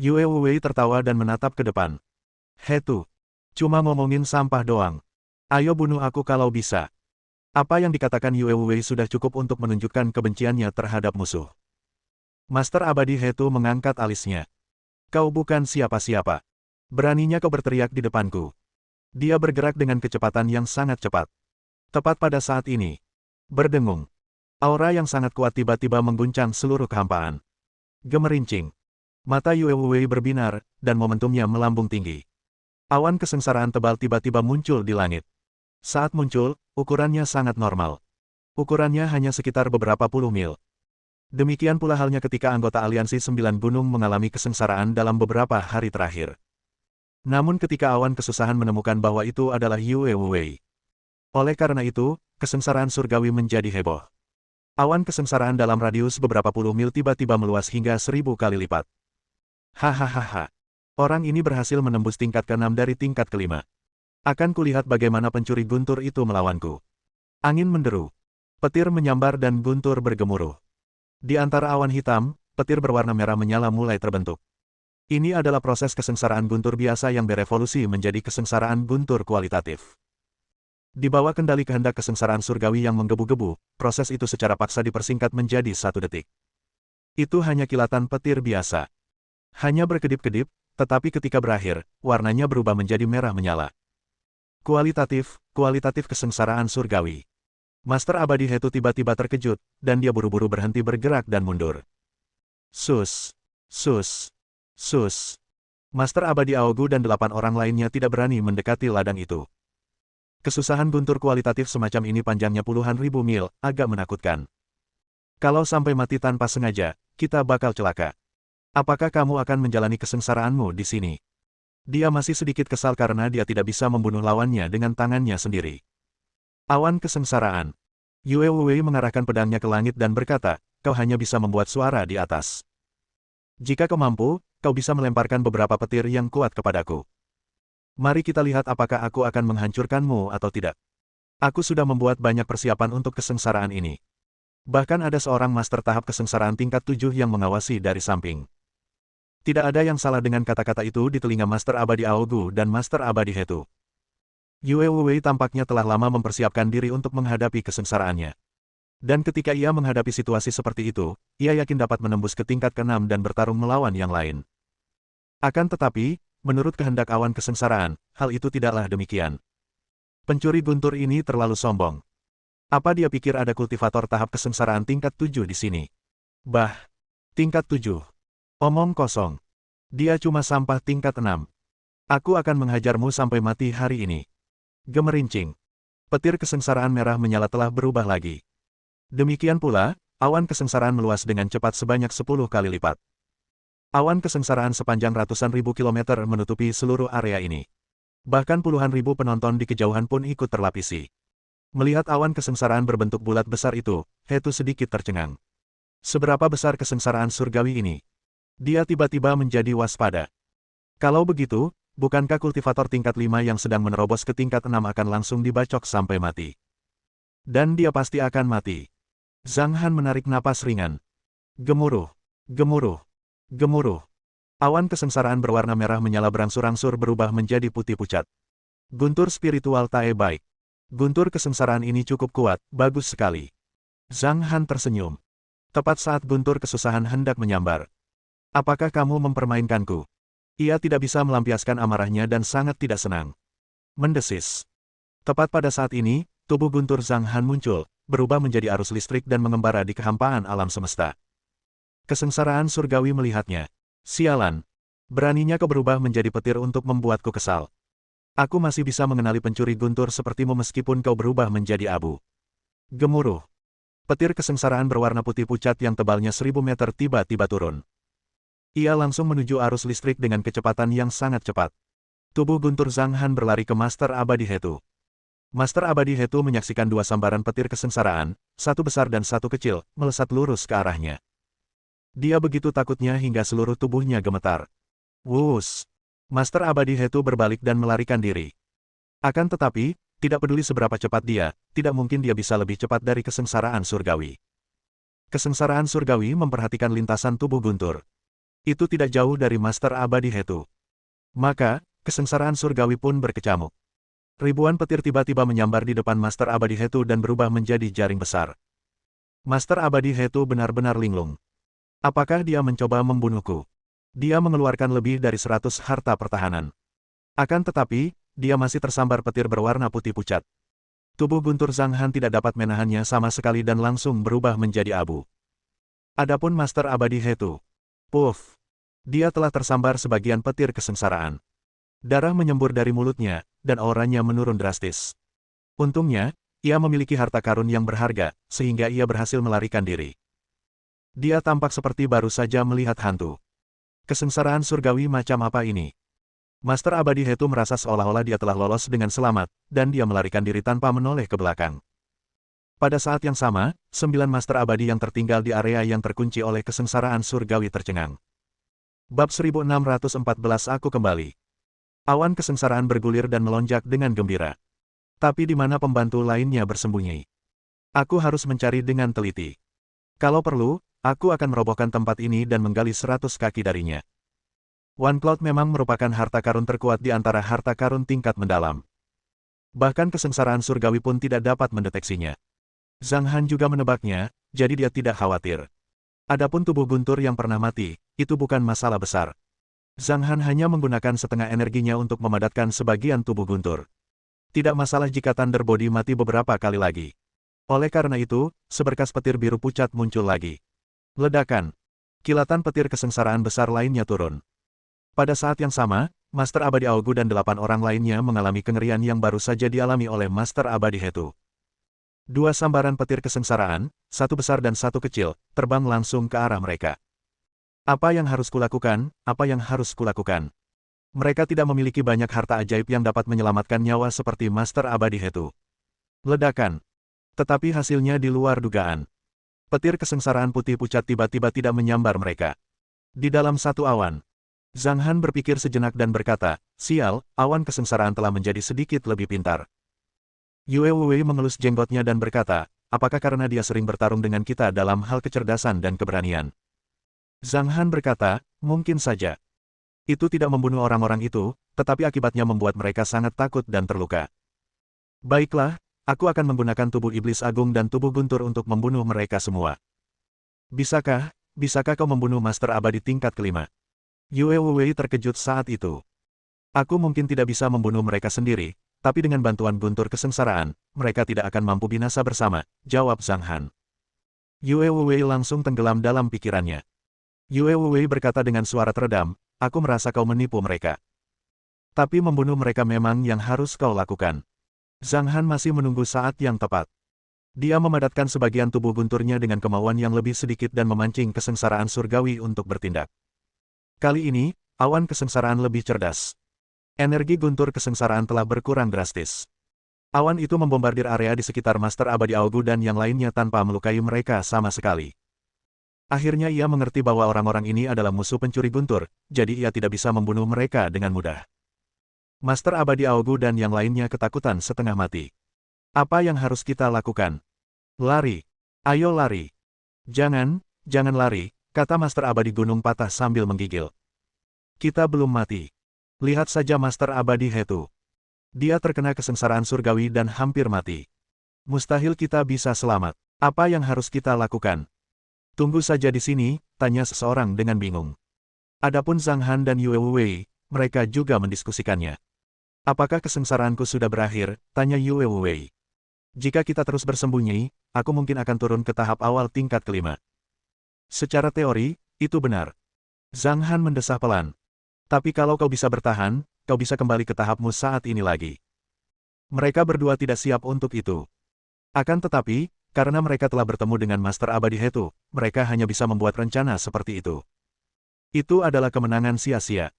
Yue Wei tertawa dan menatap ke depan. He Tu, cuma ngomongin sampah doang. Ayo bunuh aku kalau bisa. Apa yang dikatakan Yue Wei sudah cukup untuk menunjukkan kebenciannya terhadap musuh. Master Abadi He Tu mengangkat alisnya. Kau bukan siapa-siapa. Beraninya kau berteriak di depanku. Dia bergerak dengan kecepatan yang sangat cepat. Tepat pada saat ini. Berdengung. Aura yang sangat kuat tiba-tiba mengguncang seluruh kehampaan. Gemerincing. Mata Yue Wei berbinar, dan momentumnya melambung tinggi. Awan kesengsaraan tebal tiba-tiba muncul di langit. Saat muncul, ukurannya sangat normal. Ukurannya hanya sekitar beberapa puluh mil. Demikian pula halnya ketika anggota Aliansi 9 Gunung mengalami kesengsaraan dalam beberapa hari terakhir. Namun ketika awan kesusahan menemukan bahwa itu adalah Yue Wei. Oleh karena itu, kesengsaraan surgawi menjadi heboh. Awan kesengsaraan dalam radius beberapa puluh mil tiba-tiba meluas hingga 1000 kali lipat. Hahaha. Orang ini berhasil menembus tingkat ke-6 dari tingkat ke-5. Akan kulihat bagaimana pencuri guntur itu melawanku. Angin menderu. Petir menyambar dan guntur bergemuruh. Di antara awan hitam, petir berwarna merah menyala mulai terbentuk. Ini adalah proses kesengsaraan guntur biasa yang berevolusi menjadi kesengsaraan guntur kualitatif. Di bawah kendali kehendak kesengsaraan surgawi yang menggebu-gebu, proses itu secara paksa dipersingkat menjadi 1 detik. Itu hanya kilatan petir biasa. Hanya berkedip-kedip, tetapi ketika berakhir, warnanya berubah menjadi merah menyala. Kualitatif kesengsaraan surgawi. Master Abadi Hetu tiba-tiba terkejut, dan dia buru-buru berhenti bergerak dan mundur. Sus. Master Abadi Aogu dan 8 orang lainnya tidak berani mendekati ladang itu. Kesusahan guntur kualitatif semacam ini panjangnya puluhan ribu mil, agak menakutkan. Kalau sampai mati tanpa sengaja, kita bakal celaka. Apakah kamu akan menjalani kesengsaraanmu di sini? Dia masih sedikit kesal karena dia tidak bisa membunuh lawannya dengan tangannya sendiri. Awan kesengsaraan. Yue Wei mengarahkan pedangnya ke langit dan berkata, kau hanya bisa membuat suara di atas. Jika kau mampu, kau bisa melemparkan beberapa petir yang kuat kepadaku. Mari kita lihat apakah aku akan menghancurkanmu atau tidak. Aku sudah membuat banyak persiapan untuk kesengsaraan ini. Bahkan ada seorang master tahap kesengsaraan tingkat 7 yang mengawasi dari samping. Tidak ada yang salah dengan kata-kata itu di telinga Master Abadi Aogu dan Master Abadi Hetu. Yue Wei tampaknya telah lama mempersiapkan diri untuk menghadapi kesengsaraannya. Dan ketika ia menghadapi situasi seperti itu, ia yakin dapat menembus ke tingkat ke-6 dan bertarung melawan yang lain. Akan tetapi, menurut kehendak awan kesengsaraan, hal itu tidaklah demikian. Pencuri guntur ini terlalu sombong. Apa dia pikir ada kultivator tahap kesengsaraan tingkat 7 di sini? Tingkat 7. Omong kosong. Dia cuma sampah tingkat 6. Aku akan menghajarmu sampai mati hari ini. Gemerincing. Petir kesengsaraan merah menyala telah berubah lagi. Demikian pula, awan kesengsaraan meluas dengan cepat sebanyak 10 kali lipat. Awan kesengsaraan sepanjang ratusan ribu kilometer menutupi seluruh area ini. Bahkan puluhan ribu penonton di kejauhan pun ikut terlapisi. Melihat awan kesengsaraan berbentuk bulat besar itu, Hetu sedikit tercengang. Seberapa besar kesengsaraan surgawi ini? Dia tiba-tiba menjadi waspada. Kalau begitu, bukankah kultivator tingkat 5 yang sedang menerobos ke tingkat 6 akan langsung dibacok sampai mati? Dan dia pasti akan mati. Zhang Han menarik napas ringan. Gemuruh. Awan kesengsaraan berwarna merah menyala berangsur-angsur berubah menjadi putih pucat. Guntur spiritual Tae baik. Guntur kesengsaraan ini cukup kuat, bagus sekali. Zhang Han tersenyum. Tepat saat guntur kesusahan hendak menyambar. Apakah kamu mempermainkanku? Ia tidak bisa melampiaskan amarahnya dan sangat tidak senang. Mendesis. Tepat pada saat ini, tubuh guntur Zhang Han muncul, berubah menjadi arus listrik dan mengembara di kehampaan alam semesta. Kesengsaraan surgawi melihatnya. Sialan. Beraninya kau berubah menjadi petir untuk membuatku kesal. Aku masih bisa mengenali pencuri guntur sepertimu meskipun kau berubah menjadi abu. Gemuruh. Petir kesengsaraan berwarna putih pucat yang tebalnya 1000 meter tiba-tiba turun. Ia langsung menuju arus listrik dengan kecepatan yang sangat cepat. Tubuh guntur Zhang Han berlari ke Master Abadi Hetu. Master Abadi Hetu menyaksikan 2 sambaran petir kesengsaraan, satu besar dan satu kecil, melesat lurus ke arahnya. Dia begitu takutnya hingga seluruh tubuhnya gemetar. Wuss! Master Abadi Hetu berbalik dan melarikan diri. Akan tetapi, tidak peduli seberapa cepat dia, tidak mungkin dia bisa lebih cepat dari kesengsaraan surgawi. Kesengsaraan surgawi memperhatikan lintasan tubuh guntur. Itu tidak jauh dari Master Abadi Hetu. Maka, kesengsaraan surgawi pun berkecamuk. Ribuan petir tiba-tiba menyambar di depan Master Abadi Hetu dan berubah menjadi jaring besar. Master Abadi Hetu benar-benar linglung. Apakah dia mencoba membunuhku? Dia mengeluarkan lebih dari 100 harta pertahanan. Akan tetapi, dia masih tersambar petir berwarna putih pucat. Tubuh guntur Zhang Han tidak dapat menahannya sama sekali dan langsung berubah menjadi abu. Adapun Master Abadi Hetu. Puff! Dia telah tersambar sebagian petir kesengsaraan. Darah menyembur dari mulutnya, dan auranya menurun drastis. Untungnya, ia memiliki harta karun yang berharga, sehingga ia berhasil melarikan diri. Dia tampak seperti baru saja melihat hantu. Kesengsaraan surgawi macam apa ini? Master Abadi Hetu merasa seolah-olah dia telah lolos dengan selamat, dan dia melarikan diri tanpa menoleh ke belakang. Pada saat yang sama, 9 Master Abadi yang tertinggal di area yang terkunci oleh kesengsaraan surgawi tercengang. Bab 1614 Aku kembali. Awan kesengsaraan bergulir dan melonjak dengan gembira. Tapi di mana pembantu lainnya bersembunyi? Aku harus mencari dengan teliti. Kalau perlu, aku akan merobohkan tempat ini dan menggali 100 kaki darinya. One Cloud memang merupakan harta karun terkuat di antara harta karun tingkat mendalam. Bahkan kesengsaraan surgawi pun tidak dapat mendeteksinya. Zhang Han juga menebaknya, jadi dia tidak khawatir. Adapun tubuh guntur yang pernah mati, itu bukan masalah besar. Zhang Han hanya menggunakan setengah energinya untuk memadatkan sebagian tubuh guntur. Tidak masalah jika Thunder Body mati beberapa kali lagi. Oleh karena itu, seberkas petir biru pucat muncul lagi. Ledakan. Kilatan petir kesengsaraan besar lainnya turun. Pada saat yang sama, Master Abadi Augu dan 8 orang lainnya mengalami kengerian yang baru saja dialami oleh Master Abadi Hetu. Dua sambaran petir kesengsaraan, satu besar dan satu kecil, terbang langsung ke arah mereka. Apa yang harus kulakukan? Apa yang harus kulakukan? Mereka tidak memiliki banyak harta ajaib yang dapat menyelamatkan nyawa seperti Master Abadi Hetu. Ledakan. Tetapi hasilnya di luar dugaan. Petir kesengsaraan putih pucat tiba-tiba tidak menyambar mereka. Di dalam satu awan. Zhang Han berpikir sejenak dan berkata, sial, awan kesengsaraan telah menjadi sedikit lebih pintar. Yue Wei mengelus jenggotnya dan berkata, apakah karena dia sering bertarung dengan kita dalam hal kecerdasan dan keberanian? Zhang Han berkata, mungkin saja. Itu tidak membunuh orang-orang itu, tetapi akibatnya membuat mereka sangat takut dan terluka. Baiklah, aku akan menggunakan tubuh iblis agung dan tubuh guntur untuk membunuh mereka semua. Bisakah kau membunuh Master Abadi tingkat kelima? Yue Wei terkejut saat itu. Aku mungkin tidak bisa membunuh mereka sendiri, tapi dengan bantuan guntur kesengsaraan, mereka tidak akan mampu binasa bersama, jawab Zhang Han. Yue Wei langsung tenggelam dalam pikirannya. Yue Wei berkata dengan suara teredam, aku merasa kau menipu mereka. Tapi membunuh mereka memang yang harus kau lakukan. Zhang Han masih menunggu saat yang tepat. Dia memadatkan sebagian tubuh gunturnya dengan kemauan yang lebih sedikit dan memancing kesengsaraan surgawi untuk bertindak. Kali ini, awan kesengsaraan lebih cerdas. Energi guntur kesengsaraan telah berkurang drastis. Awan itu membombardir area di sekitar Master Abadi Augu dan yang lainnya tanpa melukai mereka sama sekali. Akhirnya ia mengerti bahwa orang-orang ini adalah musuh pencuri guntur, jadi ia tidak bisa membunuh mereka dengan mudah. Master Abadi Augu dan yang lainnya ketakutan setengah mati. Apa yang harus kita lakukan? Lari. Ayo lari. Jangan lari, kata Master Abadi Gunung Patah sambil menggigil. Kita belum mati. Lihat saja Master Abadi Hetu. Dia terkena kesengsaraan surgawi dan hampir mati. Mustahil kita bisa selamat. Apa yang harus kita lakukan? Tunggu saja di sini, tanya seseorang dengan bingung. Adapun Zhang Han dan Yue Wei, mereka juga mendiskusikannya. Apakah kesengsaraanku sudah berakhir? Tanya Yue Wei. Jika kita terus bersembunyi, aku mungkin akan turun ke tahap awal tingkat kelima. Secara teori, itu benar. Zhang Han mendesah pelan. Tapi kalau kau bisa bertahan, kau bisa kembali ke tahapmu saat ini lagi. Mereka berdua tidak siap untuk itu. Akan tetapi, karena mereka telah bertemu dengan Master Abadi Hetu, mereka hanya bisa membuat rencana seperti itu. Itu adalah kemenangan sia-sia.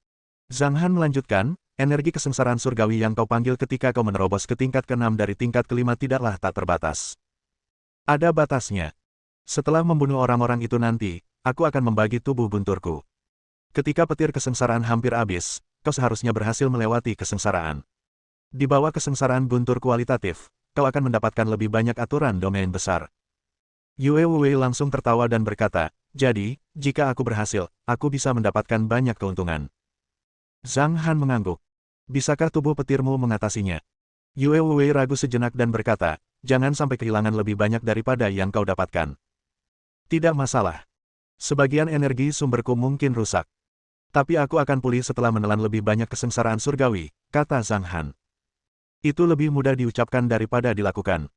Zhang Han melanjutkan, energi kesengsaraan surgawi yang kau panggil ketika kau menerobos ke tingkat ke-6 dari tingkat kelima tidaklah tak terbatas. Ada batasnya. Setelah membunuh orang-orang itu nanti, aku akan membagi tubuh gunturku. Ketika petir kesengsaraan hampir habis, kau seharusnya berhasil melewati kesengsaraan. Di bawah kesengsaraan guntur kualitatif, kau akan mendapatkan lebih banyak aturan domain besar. Yue Wei langsung tertawa dan berkata, jadi, jika aku berhasil, aku bisa mendapatkan banyak keuntungan. Zhang Han mengangguk. Bisakah tubuh petirmu mengatasinya? Yue Wei ragu sejenak dan berkata, jangan sampai kehilangan lebih banyak daripada yang kau dapatkan. Tidak masalah. Sebagian energi sumberku mungkin rusak. Tapi aku akan pulih setelah menelan lebih banyak kesengsaraan surgawi, kata Zhang Han. Itu lebih mudah diucapkan daripada dilakukan.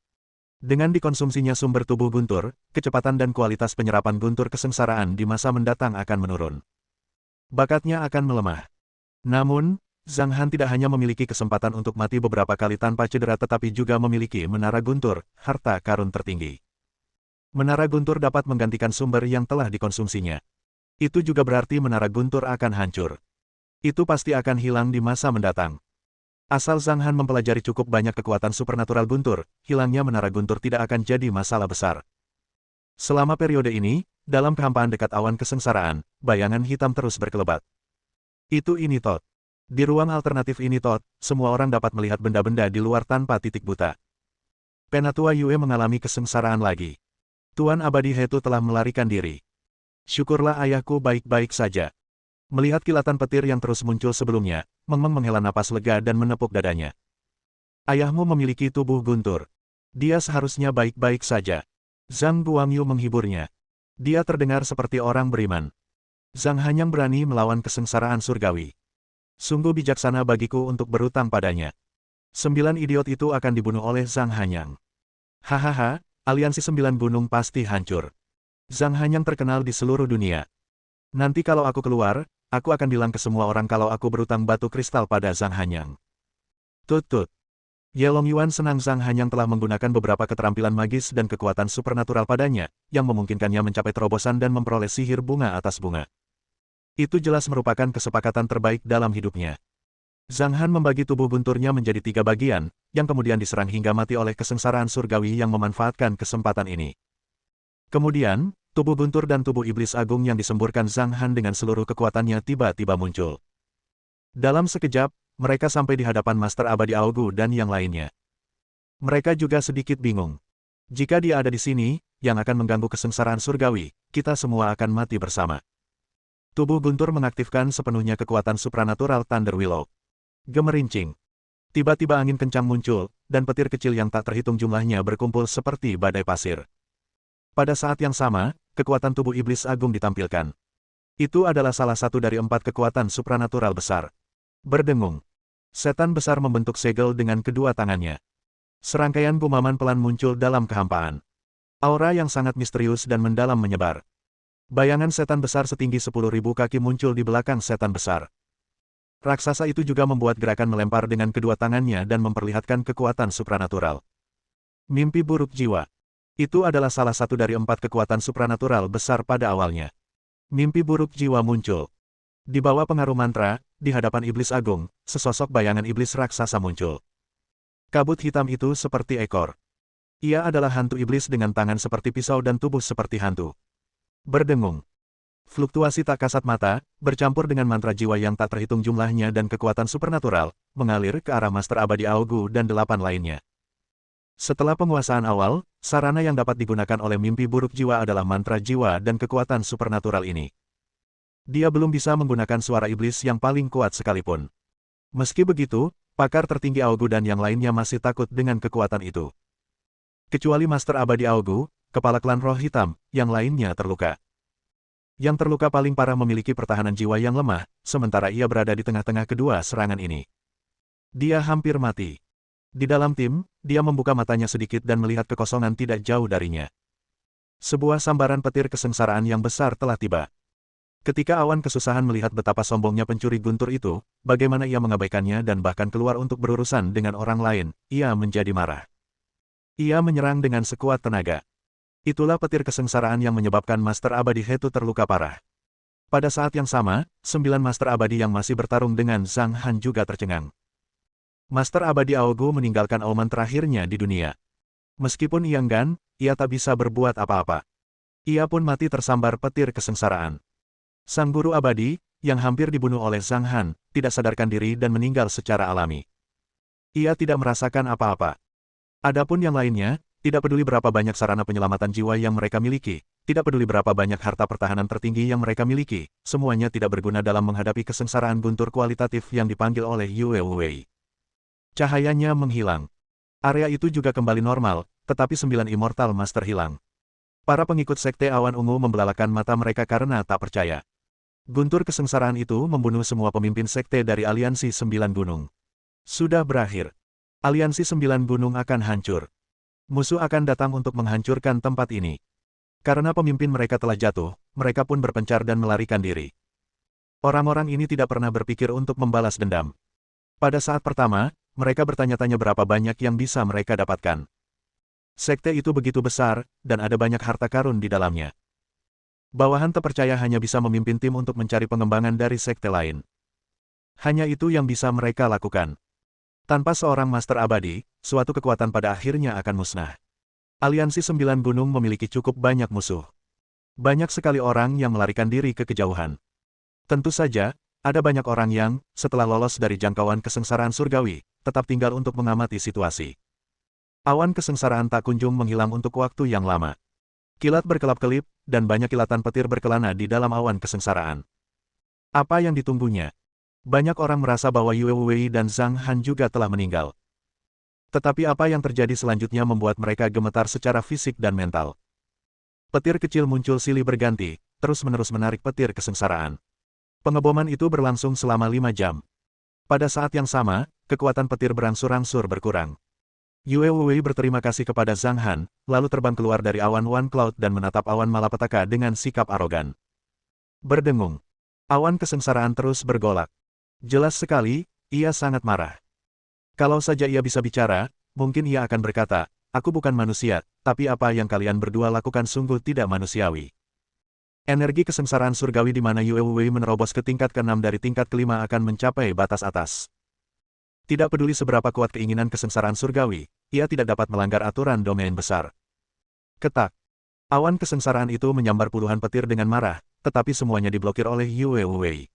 Dengan dikonsumsinya sumber tubuh guntur, kecepatan dan kualitas penyerapan guntur kesengsaraan di masa mendatang akan menurun. Bakatnya akan melemah. Namun, Zhang Han tidak hanya memiliki kesempatan untuk mati beberapa kali tanpa cedera tetapi juga memiliki menara guntur, harta karun tertinggi. Menara guntur dapat menggantikan sumber yang telah dikonsumsinya. Itu juga berarti menara guntur akan hancur. Itu pasti akan hilang di masa mendatang. Asal Zhang Han mempelajari cukup banyak kekuatan supernatural guntur, hilangnya menara guntur tidak akan jadi masalah besar. Selama periode ini, dalam kehampaan dekat awan kesengsaraan, bayangan hitam terus berkelebat. Itu ini Todd. Di ruang alternatif ini Todd, semua orang dapat melihat benda-benda di luar tanpa titik buta. Penatua Yue mengalami kesengsaraan lagi. Tuan Abadi Hetu telah melarikan diri. Syukurlah ayahku baik-baik saja. Melihat kilatan petir yang terus muncul sebelumnya, Meng Meng menghela napas lega dan menepuk dadanya. Ayahmu memiliki tubuh guntur. Dia seharusnya baik-baik saja. Zhang Guangyu menghiburnya. Dia terdengar seperti orang beriman. Zhang Hanyang berani melawan kesengsaraan surgawi. Sungguh bijaksana bagiku untuk berutang padanya. 9 idiot itu akan dibunuh oleh Zhang Hanyang. Hahaha, aliansi 9 gunung pasti hancur. Zhang Hanyang terkenal di seluruh dunia. Nanti kalau aku keluar, aku akan bilang ke semua orang kalau aku berutang batu kristal pada Zhang Hanyang. Tut. Ye Longyuan senang Zhang Hanyang telah menggunakan beberapa keterampilan magis dan kekuatan supernatural padanya, yang memungkinkannya mencapai terobosan dan memperoleh sihir bunga atas bunga. Itu jelas merupakan kesepakatan terbaik dalam hidupnya. Zhang Han membagi tubuh gunturnya menjadi 3 bagian, yang kemudian diserang hingga mati oleh kesengsaraan surgawi yang memanfaatkan kesempatan ini. Kemudian, tubuh guntur dan tubuh iblis agung yang disemburkan Zhang Han dengan seluruh kekuatannya tiba-tiba muncul. Dalam sekejap, mereka sampai di hadapan Master Abadi Aogu dan yang lainnya. Mereka juga sedikit bingung. Jika dia ada di sini, yang akan mengganggu kesengsaraan surgawi, kita semua akan mati bersama. Tubuh guntur mengaktifkan sepenuhnya kekuatan supranatural Thunder Willow. Gemerincing. Tiba-tiba angin kencang muncul, dan petir kecil yang tak terhitung jumlahnya berkumpul seperti badai pasir. Pada saat yang sama, kekuatan tubuh iblis agung ditampilkan. Itu adalah salah satu dari 4 kekuatan supranatural besar. Berdengung. Setan besar membentuk segel dengan kedua tangannya. Serangkaian gumaman pelan muncul dalam kehampaan. Aura yang sangat misterius dan mendalam menyebar. Bayangan setan besar setinggi 10.000 kaki muncul di belakang setan besar. Raksasa itu juga membuat gerakan melempar dengan kedua tangannya dan memperlihatkan kekuatan supranatural. Mimpi buruk jiwa. Itu adalah salah satu dari 4 kekuatan supranatural besar pada awalnya. Mimpi buruk jiwa muncul. Di bawah pengaruh mantra, di hadapan iblis agung, sesosok bayangan iblis raksasa muncul. Kabut hitam itu seperti ekor. Ia adalah hantu iblis dengan tangan seperti pisau dan tubuh seperti hantu. Berdengung. Fluktuasi tak kasat mata, bercampur dengan mantra jiwa yang tak terhitung jumlahnya dan kekuatan supernatural, mengalir ke arah Master Abadi Aogu dan 8 lainnya. Setelah penguasaan awal, sarana yang dapat digunakan oleh mimpi buruk jiwa adalah mantra jiwa dan kekuatan supernatural ini. Dia belum bisa menggunakan suara iblis yang paling kuat sekalipun. Meski begitu, pakar tertinggi Aogu dan yang lainnya masih takut dengan kekuatan itu. Kecuali Master Abadi Aogu, kepala klan roh hitam, yang lainnya terluka. Yang terluka paling parah memiliki pertahanan jiwa yang lemah, sementara ia berada di tengah-tengah kedua serangan ini. Dia hampir mati. Di dalam tim, dia membuka matanya sedikit dan melihat kekosongan tidak jauh darinya. Sebuah sambaran petir kesengsaraan yang besar telah tiba. Ketika awan kesusahan melihat betapa sombongnya pencuri guntur itu, bagaimana ia mengabaikannya dan bahkan keluar untuk berurusan dengan orang lain, ia menjadi marah. Ia menyerang dengan sekuat tenaga. Itulah petir kesengsaraan yang menyebabkan Master Abadi Hetu terluka parah. Pada saat yang sama, 9 Master Abadi yang masih bertarung dengan Zhang Han juga tercengang. Master Abadi Aogu meninggalkan auman terakhirnya di dunia. Meskipun ia enggan, ia tak bisa berbuat apa-apa. Ia pun mati tersambar petir kesengsaraan. Sang guru abadi, yang hampir dibunuh oleh Zhang Han, tidak sadarkan diri dan meninggal secara alami. Ia tidak merasakan apa-apa. Adapun yang lainnya, tidak peduli berapa banyak sarana penyelamatan jiwa yang mereka miliki, tidak peduli berapa banyak harta pertahanan tertinggi yang mereka miliki, semuanya tidak berguna dalam menghadapi kesengsaraan guntur kualitatif yang dipanggil oleh Yue Wei. Cahayanya menghilang. Area itu juga kembali normal, tetapi 9 Immortal Master hilang. Para pengikut Sekte Awan Ungu membelalakan mata mereka karena tak percaya. Guntur kesengsaraan itu membunuh semua pemimpin sekte dari Aliansi 9 Gunung. Sudah berakhir. Aliansi 9 Gunung akan hancur. Musuh akan datang untuk menghancurkan tempat ini. Karena pemimpin mereka telah jatuh, mereka pun berpencar dan melarikan diri. Orang-orang ini tidak pernah berpikir untuk membalas dendam. Pada saat pertama, mereka bertanya-tanya berapa banyak yang bisa mereka dapatkan. Sekte itu begitu besar, dan ada banyak harta karun di dalamnya. Bawahan terpercaya hanya bisa memimpin tim untuk mencari pengembangan dari sekte lain. Hanya itu yang bisa mereka lakukan. Tanpa seorang Master Abadi, suatu kekuatan pada akhirnya akan musnah. Aliansi 9 Gunung memiliki cukup banyak musuh. Banyak sekali orang yang melarikan diri ke kejauhan. Tentu saja, ada banyak orang yang, setelah lolos dari jangkauan kesengsaraan surgawi, tetap tinggal untuk mengamati situasi. Awan kesengsaraan tak kunjung menghilang untuk waktu yang lama. Kilat berkelap-kelip, dan banyak kilatan petir berkelana di dalam awan kesengsaraan. Apa yang ditunggunya? Banyak orang merasa bahwa Yue Wei dan Zhang Han juga telah meninggal. Tetapi apa yang terjadi selanjutnya membuat mereka gemetar secara fisik dan mental. Petir kecil muncul silih berganti, terus-menerus menarik petir kesengsaraan. Pengeboman itu berlangsung selama 5 jam. Pada saat yang sama, kekuatan petir berangsur-angsur berkurang. Yue Wei berterima kasih kepada Zhang Han, lalu terbang keluar dari awan One Cloud dan menatap awan malapetaka dengan sikap arogan. Berdengung. Awan kesengsaraan terus bergolak. Jelas sekali, ia sangat marah. Kalau saja ia bisa bicara, mungkin ia akan berkata, "Aku bukan manusia, tapi apa yang kalian berdua lakukan sungguh tidak manusiawi." Energi kesengsaraan surgawi di mana Yue Wei menerobos ke tingkat ke-6 dari tingkat ke-5 akan mencapai batas atas. Tidak peduli seberapa kuat keinginan kesengsaraan surgawi, ia tidak dapat melanggar aturan domain besar. Ketak. Awan kesengsaraan itu menyambar puluhan petir dengan marah, tetapi semuanya diblokir oleh Yue Wei.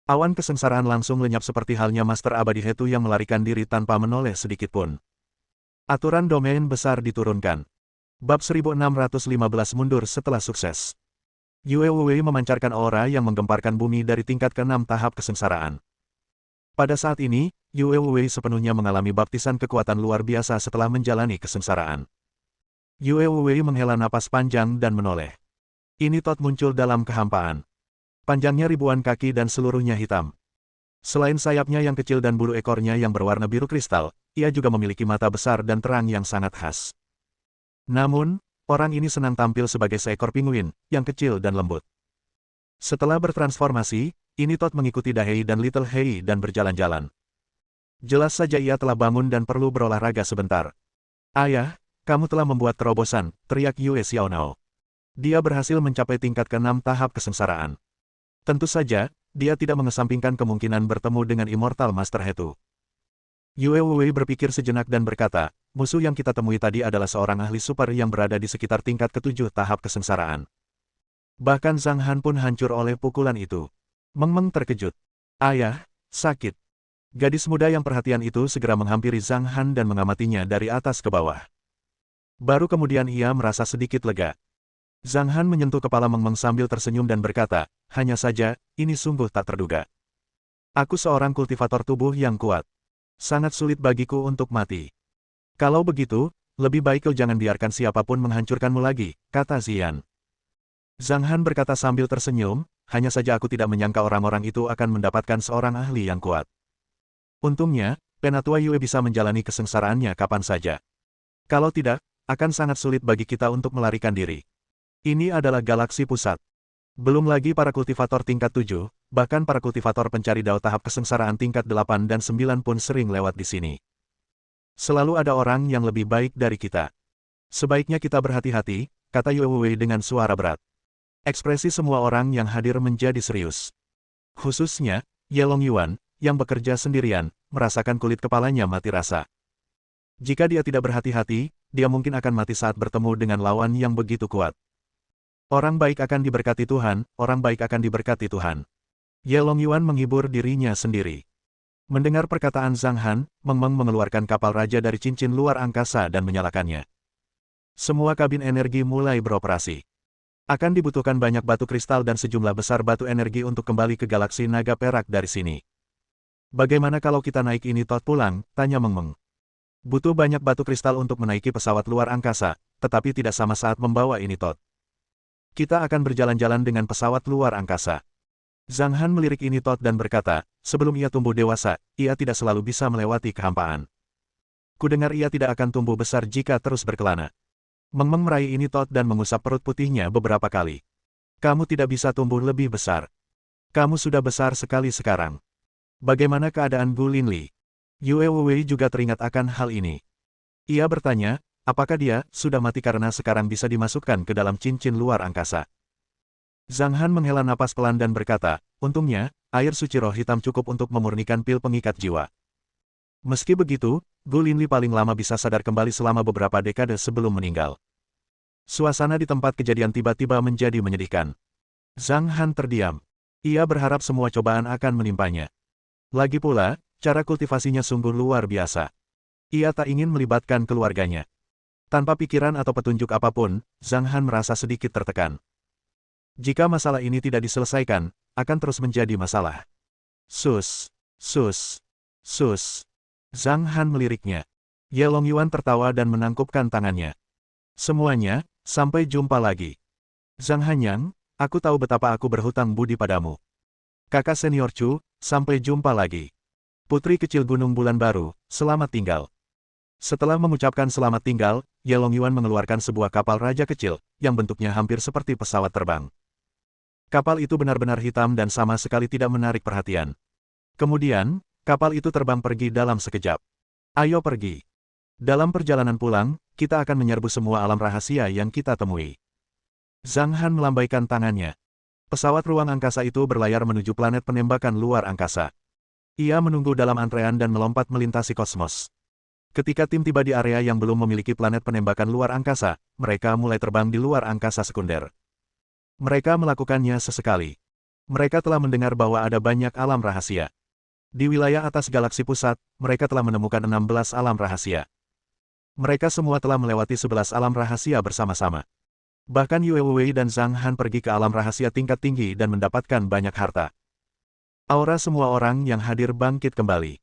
Awan kesengsaraan langsung lenyap seperti halnya Master Abadi Hetu yang melarikan diri tanpa menoleh sedikitpun. Aturan domain besar diturunkan. Bab 1615 mundur setelah sukses. Yue Wei memancarkan aura yang menggemparkan bumi dari tingkat ke-6 tahap kesengsaraan. Pada saat ini, Yue Wei sepenuhnya mengalami baptisan kekuatan luar biasa setelah menjalani kesengsaraan. Yue Wei menghela napas panjang dan menoleh. Ini Tot muncul dalam kehampaan. Panjangnya ribuan kaki dan seluruhnya hitam. Selain sayapnya yang kecil dan bulu ekornya yang berwarna biru kristal, ia juga memiliki mata besar dan terang yang sangat khas. Namun, orang ini senang tampil sebagai seekor pinguin, yang kecil dan lembut. Setelah bertransformasi, ini Tot mengikuti Dahei dan Little Hei dan berjalan-jalan. Jelas saja ia telah bangun dan perlu berolahraga sebentar. "Ayah, kamu telah membuat terobosan," teriak Yue Xiaonao. Dia berhasil mencapai tingkat ke-6 tahap kesengsaraan. Tentu saja, dia tidak mengesampingkan kemungkinan bertemu dengan Immortal Master Hetu. Yue Wei berpikir sejenak dan berkata, "Musuh yang kita temui tadi adalah seorang ahli super yang berada di sekitar tingkat ke-7 tahap kesengsaraan." Bahkan Zhang Han pun hancur oleh pukulan itu. Meng Meng terkejut. "Ayah, sakit." Gadis muda yang perhatian itu segera menghampiri Zhang Han dan mengamatinya dari atas ke bawah. Baru kemudian ia merasa sedikit lega. Zhang Han menyentuh kepala Meng Meng sambil tersenyum dan berkata, "Hanya saja, ini sungguh tak terduga. Aku seorang kultivator tubuh yang kuat. Sangat sulit bagiku untuk mati. Kalau begitu, lebih baik kau jangan biarkan siapapun menghancurkanmu lagi," kata Zian. Zhang Han berkata sambil tersenyum, "Hanya saja aku tidak menyangka orang-orang itu akan mendapatkan seorang ahli yang kuat. Untungnya, Penatua Yue bisa menjalani kesengsaraannya kapan saja. Kalau tidak, akan sangat sulit bagi kita untuk melarikan diri. Ini adalah galaksi pusat. Belum lagi para kultivator tingkat 7, bahkan para kultivator pencari dao tahap kesengsaraan tingkat 8 dan 9 pun sering lewat di sini. Selalu ada orang yang lebih baik dari kita. Sebaiknya kita berhati-hati," kata Yue Wei dengan suara berat. Ekspresi semua orang yang hadir menjadi serius. Khususnya, Ye Longyuan, yang bekerja sendirian, merasakan kulit kepalanya mati rasa. Jika dia tidak berhati-hati, dia mungkin akan mati saat bertemu dengan lawan yang begitu kuat. Orang baik akan diberkati Tuhan, orang baik akan diberkati Tuhan. Ye Longyuan menghibur dirinya sendiri. Mendengar perkataan Zhang Han, Meng Meng mengeluarkan kapal raja dari cincin luar angkasa dan menyalakannya. Semua kabin energi mulai beroperasi. Akan dibutuhkan banyak batu kristal dan sejumlah besar batu energi untuk kembali ke galaksi naga perak dari sini. "Bagaimana kalau kita naik ini Tot pulang?" tanya Meng Meng. "Butuh banyak batu kristal untuk menaiki pesawat luar angkasa, tetapi tidak sama saat membawa ini Tot. Kita akan berjalan-jalan dengan pesawat luar angkasa." Zhang Han melirik ini Tot dan berkata, "Sebelum ia tumbuh dewasa, ia tidak selalu bisa melewati kehampaan. Kudengar ia tidak akan tumbuh besar jika terus berkelana." Meng Meng meraih ini Tot dan mengusap perut putihnya beberapa kali. "Kamu tidak bisa tumbuh lebih besar. Kamu sudah besar sekali sekarang. Bagaimana keadaan Gu Linli?" Yue Wei juga teringat akan hal ini. Ia bertanya, apakah dia sudah mati karena sekarang bisa dimasukkan ke dalam cincin luar angkasa. Zhang Han menghela napas pelan dan berkata, "Untungnya, air suci roh hitam cukup untuk memurnikan pil pengikat jiwa. Meski begitu, Gu Linli paling lama bisa sadar kembali selama beberapa dekade sebelum meninggal." Suasana di tempat kejadian tiba-tiba menjadi menyedihkan. Zhang Han terdiam. Ia berharap semua cobaan akan menimpanya. Lagi pula, cara kultivasinya sungguh luar biasa. Ia tak ingin melibatkan keluarganya. Tanpa pikiran atau petunjuk apapun, Zhang Han merasa sedikit tertekan. Jika masalah ini tidak diselesaikan, akan terus menjadi masalah. Sus, sus, sus. Zhang Han meliriknya. Ye Longyuan tertawa dan menangkupkan tangannya. Semuanya, sampai jumpa lagi. Zhang Hanyang, aku tahu betapa aku berhutang budi padamu. Kakak senior Chu, sampai jumpa lagi. Putri kecil Gunung Bulan Baru, selamat tinggal. Setelah mengucapkan selamat tinggal, Ye Longyuan mengeluarkan sebuah kapal raja kecil, yang bentuknya hampir seperti pesawat terbang. Kapal itu benar-benar hitam dan sama sekali tidak menarik perhatian. Kemudian, kapal itu terbang pergi dalam sekejap. Ayo pergi. Dalam perjalanan pulang, kita akan menyerbu semua alam rahasia yang kita temui. Zhang Han melambaikan tangannya. Pesawat ruang angkasa itu berlayar menuju planet penembakan luar angkasa. Ia menunggu dalam antrean dan melompat melintasi kosmos. Ketika tim tiba di area yang belum memiliki planet penembakan luar angkasa, mereka mulai terbang di luar angkasa sekunder. Mereka melakukannya sesekali. Mereka telah mendengar bahwa ada banyak alam rahasia. Di wilayah atas galaksi pusat, mereka telah menemukan 16 alam rahasia. Mereka semua telah melewati 11 alam rahasia bersama-sama. Bahkan Yue Wei dan Zhang Han pergi ke alam rahasia tingkat tinggi dan mendapatkan banyak harta. Aura semua orang yang hadir bangkit kembali.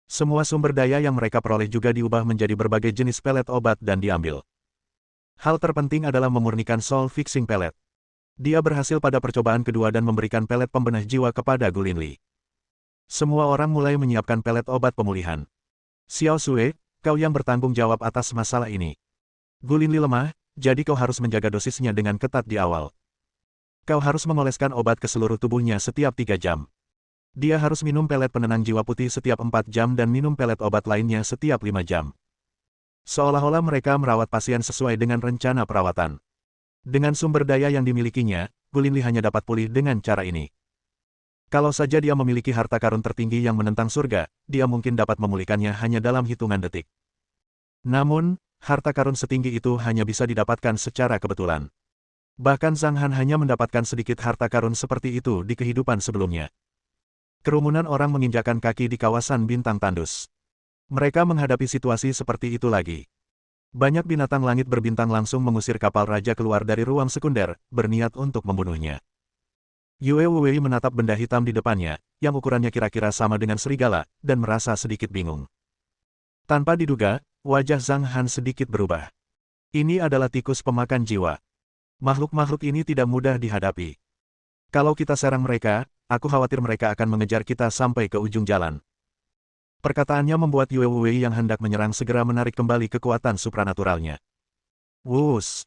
Semua sumber daya yang mereka peroleh juga diubah menjadi berbagai jenis pelet obat dan diambil. Hal terpenting adalah memurnikan soul fixing pelet. Dia berhasil pada percobaan kedua dan memberikan pelet pembenah jiwa kepada Gu Linli. Semua orang mulai menyiapkan pelet obat pemulihan. Xiao Sui, kau yang bertanggung jawab atas masalah ini. Gu Linli lemah, jadi kau harus menjaga dosisnya dengan ketat di awal. Kau harus mengoleskan obat ke seluruh tubuhnya setiap 3 jam. Dia harus minum pelet penenang jiwa putih setiap 4 jam dan minum pelet obat lainnya setiap 5 jam. Seolah-olah mereka merawat pasien sesuai dengan rencana perawatan. Dengan sumber daya yang dimilikinya, Gu Linli hanya dapat pulih dengan cara ini. Kalau saja dia memiliki harta karun tertinggi yang menentang surga, dia mungkin dapat memulihkannya hanya dalam hitungan detik. Namun, harta karun setinggi itu hanya bisa didapatkan secara kebetulan. Bahkan Zhang Han hanya mendapatkan sedikit harta karun seperti itu di kehidupan sebelumnya. Kerumunan orang menginjakkan kaki di kawasan bintang tandus. Mereka menghadapi situasi seperti itu lagi. Banyak binatang langit berbintang langsung mengusir kapal raja keluar dari ruang sekunder, berniat untuk membunuhnya. Yue Wei menatap benda hitam di depannya, yang ukurannya kira-kira sama dengan serigala, dan merasa sedikit bingung. Tanpa diduga, wajah Zhang Han sedikit berubah. Ini adalah tikus pemakan jiwa. Makhluk-makhluk ini tidak mudah dihadapi. Kalau kita serang mereka, aku khawatir mereka akan mengejar kita sampai ke ujung jalan. Perkataannya membuat Yue Wei yang hendak menyerang segera menarik kembali kekuatan supranaturalnya. Wus!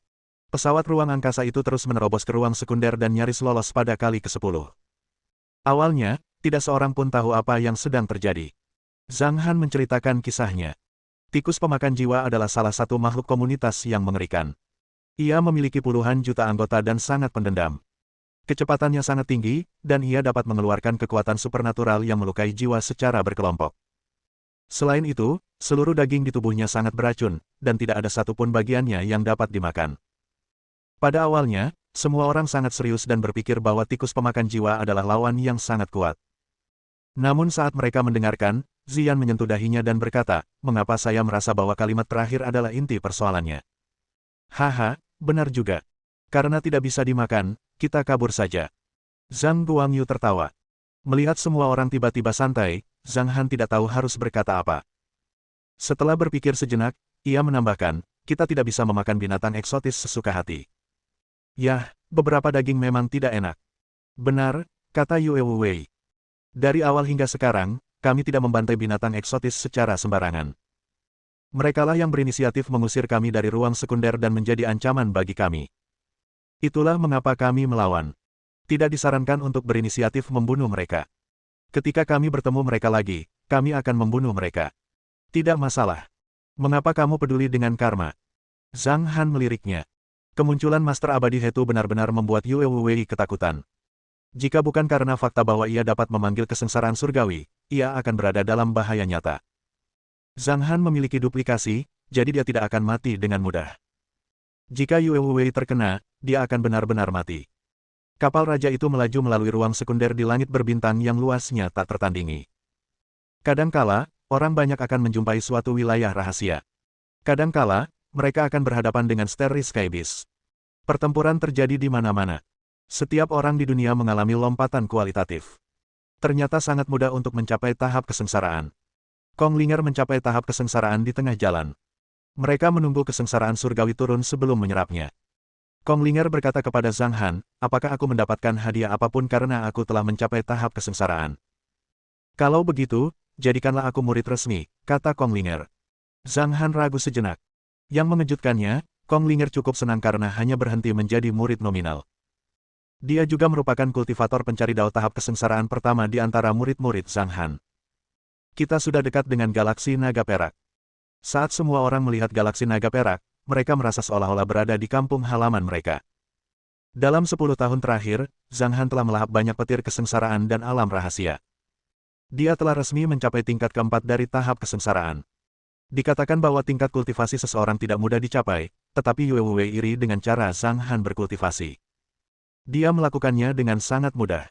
Pesawat ruang angkasa itu terus menerobos ke ruang sekunder dan nyaris lolos pada kali ke-10. Awalnya, tidak seorang pun tahu apa yang sedang terjadi. Zhang Han menceritakan kisahnya. Tikus pemakan jiwa adalah salah satu makhluk komunitas yang mengerikan. Ia memiliki puluhan juta anggota dan sangat pendendam. Kecepatannya sangat tinggi, dan ia dapat mengeluarkan kekuatan supernatural yang melukai jiwa secara berkelompok. Selain itu, seluruh daging di tubuhnya sangat beracun, dan tidak ada satupun bagiannya yang dapat dimakan. Pada awalnya, semua orang sangat serius dan berpikir bahwa tikus pemakan jiwa adalah lawan yang sangat kuat. Namun saat mereka mendengarkan, Ziyan menyentuh dahinya dan berkata, mengapa saya merasa bahwa kalimat terakhir adalah inti persoalannya. Haha, benar juga. Karena tidak bisa dimakan, kita kabur saja. Zhang Guangyu tertawa. Melihat semua orang tiba-tiba santai, Zhang Han tidak tahu harus berkata apa. Setelah berpikir sejenak, ia menambahkan, kita tidak bisa memakan binatang eksotis sesuka hati. Yah, beberapa daging memang tidak enak. Benar, kata Yue Wei. Dari awal hingga sekarang, kami tidak membantai binatang eksotis secara sembarangan. Merekalah yang berinisiatif mengusir kami dari ruang sekunder dan menjadi ancaman bagi kami. Itulah mengapa kami melawan. Tidak disarankan untuk berinisiatif membunuh mereka. Ketika kami bertemu mereka lagi, kami akan membunuh mereka. Tidak masalah. Mengapa kamu peduli dengan karma? Zhang Han meliriknya. Kemunculan Master Abadi Hetu benar-benar membuat Yue Wei ketakutan. Jika bukan karena fakta bahwa ia dapat memanggil kesengsaraan surgawi, ia akan berada dalam bahaya nyata. Zhang Han memiliki duplikasi, jadi dia tidak akan mati dengan mudah. Jika Yue Wei terkena, dia akan benar-benar mati. Kapal raja itu melaju melalui ruang sekunder di langit berbintang yang luasnya tak tertandingi. Kadangkala, orang banyak akan menjumpai suatu wilayah rahasia. Kadangkala, mereka akan berhadapan dengan Starry Sky Beast. Pertempuran terjadi di mana-mana. Setiap orang di dunia mengalami lompatan kualitatif. Ternyata sangat mudah untuk mencapai tahap kesengsaraan. Kong Linger mencapai tahap kesengsaraan di tengah jalan. Mereka menunggu kesengsaraan surgawi turun sebelum menyerapnya. Kong Linger berkata kepada Zhang Han, apakah aku mendapatkan hadiah apapun karena aku telah mencapai tahap kesengsaraan? Kalau begitu, jadikanlah aku murid resmi, kata Kong Linger. Zhang Han ragu sejenak. Yang mengejutkannya, Kong Linger cukup senang karena hanya berhenti menjadi murid nominal. Dia juga merupakan kultivator pencari dao tahap kesengsaraan pertama di antara murid-murid Zhang Han. Kita sudah dekat dengan galaksi naga perak. Saat semua orang melihat galaksi naga perak, mereka merasa seolah-olah berada di kampung halaman mereka. Dalam 10 tahun terakhir, Zhang Han telah melahap banyak petir kesengsaraan dan alam rahasia. Dia telah resmi mencapai tingkat keempat dari tahap kesengsaraan. Dikatakan bahwa tingkat kultivasi seseorang tidak mudah dicapai, tetapi Yue Wei iri dengan cara Zhang Han berkultivasi. Dia melakukannya dengan sangat mudah.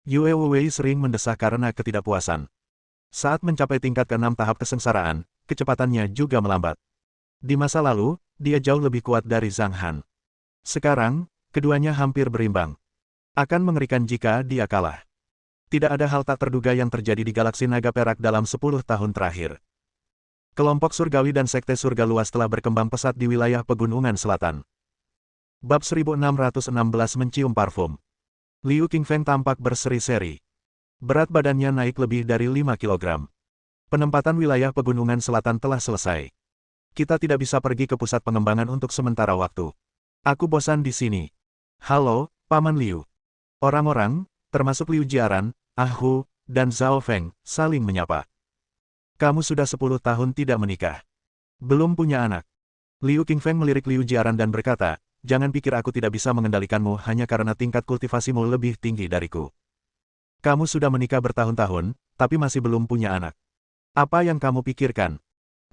Yue Wei sering mendesah karena ketidakpuasan. Saat mencapai tingkat ke-6 tahap kesengsaraan, kecepatannya juga melambat. Di masa lalu, dia jauh lebih kuat dari Zhang Han. Sekarang, keduanya hampir berimbang. Akan mengerikan jika dia kalah. Tidak ada hal tak terduga yang terjadi di galaksi naga perak dalam 10 tahun terakhir. Kelompok surgawi dan sekte surga luas telah berkembang pesat di wilayah pegunungan selatan. Bab 1616 mencium parfum. Liu Qingfeng tampak berseri-seri. Berat badannya naik lebih dari 5 kg. Penempatan wilayah pegunungan selatan telah selesai. Kita tidak bisa pergi ke pusat pengembangan untuk sementara waktu. Aku bosan di sini. Halo, Paman Liu. Orang-orang, termasuk Liu Jiaran, Ah Hu, dan Zhao Feng, saling menyapa. Kamu sudah 10 tahun tidak menikah. Belum punya anak. Liu Qingfeng melirik Liu Jiaran dan berkata, jangan pikir aku tidak bisa mengendalikanmu hanya karena tingkat kultivasimu lebih tinggi dariku. Kamu sudah menikah bertahun-tahun, tapi masih belum punya anak. Apa yang kamu pikirkan?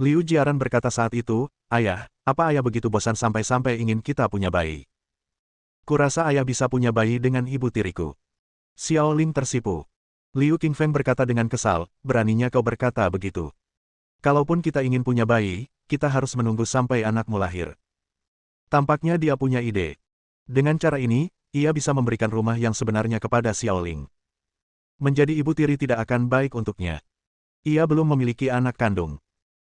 Liu Jiaran berkata saat itu, ayah, apa ayah begitu bosan sampai-sampai ingin kita punya bayi? Kurasa ayah bisa punya bayi dengan ibu tiriku. Xiao Ling tersipu. Liu Qingfeng berkata dengan kesal, beraninya kau berkata begitu. Kalaupun kita ingin punya bayi, kita harus menunggu sampai anakmu lahir. Tampaknya dia punya ide. Dengan cara ini, ia bisa memberikan rumah yang sebenarnya kepada Xiao Ling. Menjadi ibu tiri tidak akan baik untuknya. Ia belum memiliki anak kandung.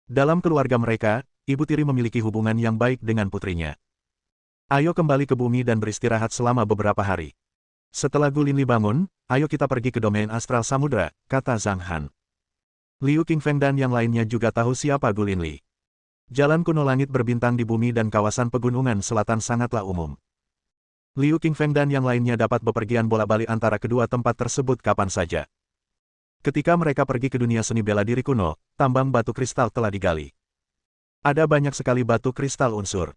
Dalam keluarga mereka, ibu tiri memiliki hubungan yang baik dengan putrinya. Ayo kembali ke bumi dan beristirahat selama beberapa hari. Setelah Gulinli bangun, ayo kita pergi ke domain astral samudra, kata Zhang Han. Liu Qingfeng dan yang lainnya juga tahu siapa Gulinli. Jalan kuno langit berbintang di bumi dan kawasan pegunungan selatan sangatlah umum. Liu Qingfeng dan yang lainnya dapat bepergian bolak-balik antara kedua tempat tersebut kapan saja. Ketika mereka pergi ke dunia seni bela diri kuno, tambang batu kristal telah digali. Ada banyak sekali batu kristal unsur.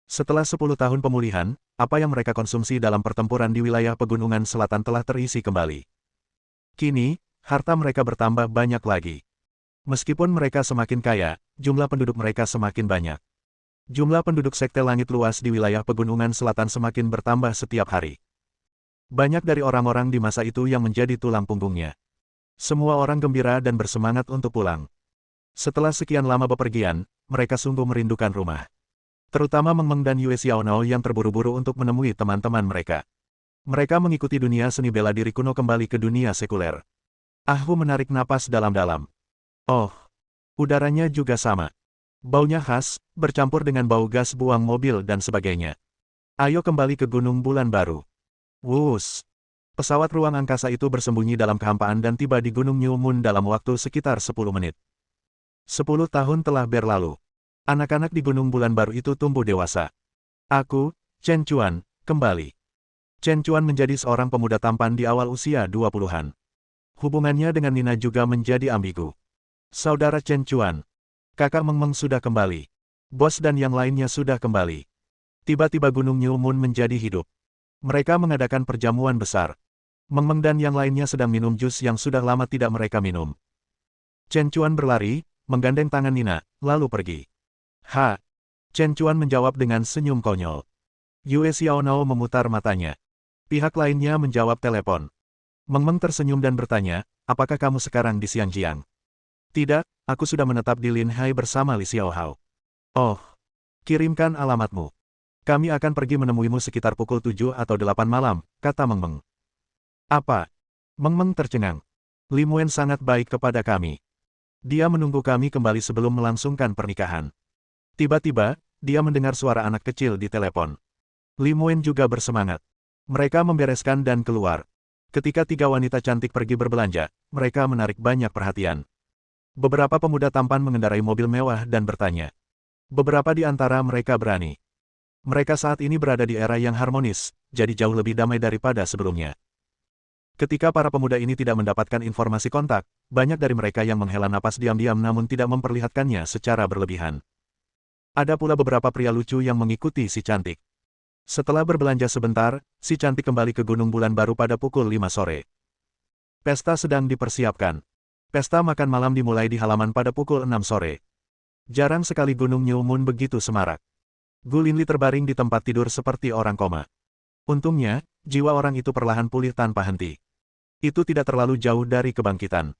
Setelah 10 tahun pemulihan, apa yang mereka konsumsi dalam pertempuran di wilayah pegunungan selatan telah terisi kembali. Kini, harta mereka bertambah banyak lagi. Meskipun mereka semakin kaya, jumlah penduduk mereka semakin banyak. Jumlah penduduk sekte langit luas di wilayah pegunungan selatan semakin bertambah setiap hari. Banyak dari orang-orang di masa itu yang menjadi tulang punggungnya. Semua orang gembira dan bersemangat untuk pulang. Setelah sekian lama bepergian, mereka sungguh merindukan rumah. Terutama Meng Meng dan Yue Xiaonao yang terburu-buru untuk menemui teman-teman mereka. Mereka mengikuti dunia seni bela diri kuno kembali ke dunia sekuler. Ah Hu menarik napas dalam-dalam. Oh, udaranya juga sama. Baunya khas, bercampur dengan bau gas buang mobil dan sebagainya. Ayo kembali ke Gunung Bulan Baru. Wus! Pesawat ruang angkasa itu bersembunyi dalam kehampaan dan tiba di Gunung New Moon dalam waktu sekitar 10 menit. 10 tahun telah berlalu. Anak-anak di Gunung Bulan Baru itu tumbuh dewasa. Aku, Chen Chuan, kembali. Chen Chuan menjadi seorang pemuda tampan di awal usia 20-an. Hubungannya dengan Nina juga menjadi ambigu. Saudara Chen Chuan. Kakak Meng Meng sudah kembali. Bos dan yang lainnya sudah kembali. Tiba-tiba Gunung New Moon menjadi hidup. Mereka mengadakan perjamuan besar. Meng Meng dan yang lainnya sedang minum jus yang sudah lama tidak mereka minum. Chen Chuan berlari, menggandeng tangan Nina, lalu pergi. Ha! Chen Chuan menjawab dengan senyum konyol. Yue Xiaonao memutar matanya. Pihak lainnya menjawab telepon. Meng Meng tersenyum dan bertanya, apakah kamu sekarang di Xiangjiang? Tidak, aku sudah menetap di Linhai bersama Li Xiaohao. Oh, kirimkan alamatmu. Kami akan pergi menemuimu sekitar pukul 7 atau 8 malam, kata Meng Meng. Apa? Meng Meng tercengang. Li Muen sangat baik kepada kami. Dia menunggu kami kembali sebelum melangsungkan pernikahan. Tiba-tiba, dia mendengar suara anak kecil di telepon. Li Muen juga bersemangat. Mereka membereskan dan keluar. Ketika tiga wanita cantik pergi berbelanja, mereka menarik banyak perhatian. Beberapa pemuda tampan mengendarai mobil mewah dan bertanya. Beberapa di antara mereka berani. Mereka saat ini berada di era yang harmonis, jadi jauh lebih damai daripada sebelumnya. Ketika para pemuda ini tidak mendapatkan informasi kontak, banyak dari mereka yang menghela napas diam-diam namun tidak memperlihatkannya secara berlebihan. Ada pula beberapa pria lucu yang mengikuti si cantik. Setelah berbelanja sebentar, si cantik kembali ke Gunung Bulan Baru pada pukul 5 sore. Pesta sedang dipersiapkan. Pesta makan malam dimulai di halaman pada pukul 6 sore. Jarang sekali Gunung New Moon begitu semarak. Gu Linli terbaring di tempat tidur seperti orang koma. Untungnya, jiwa orang itu perlahan pulih tanpa henti. Itu tidak terlalu jauh dari kebangkitan.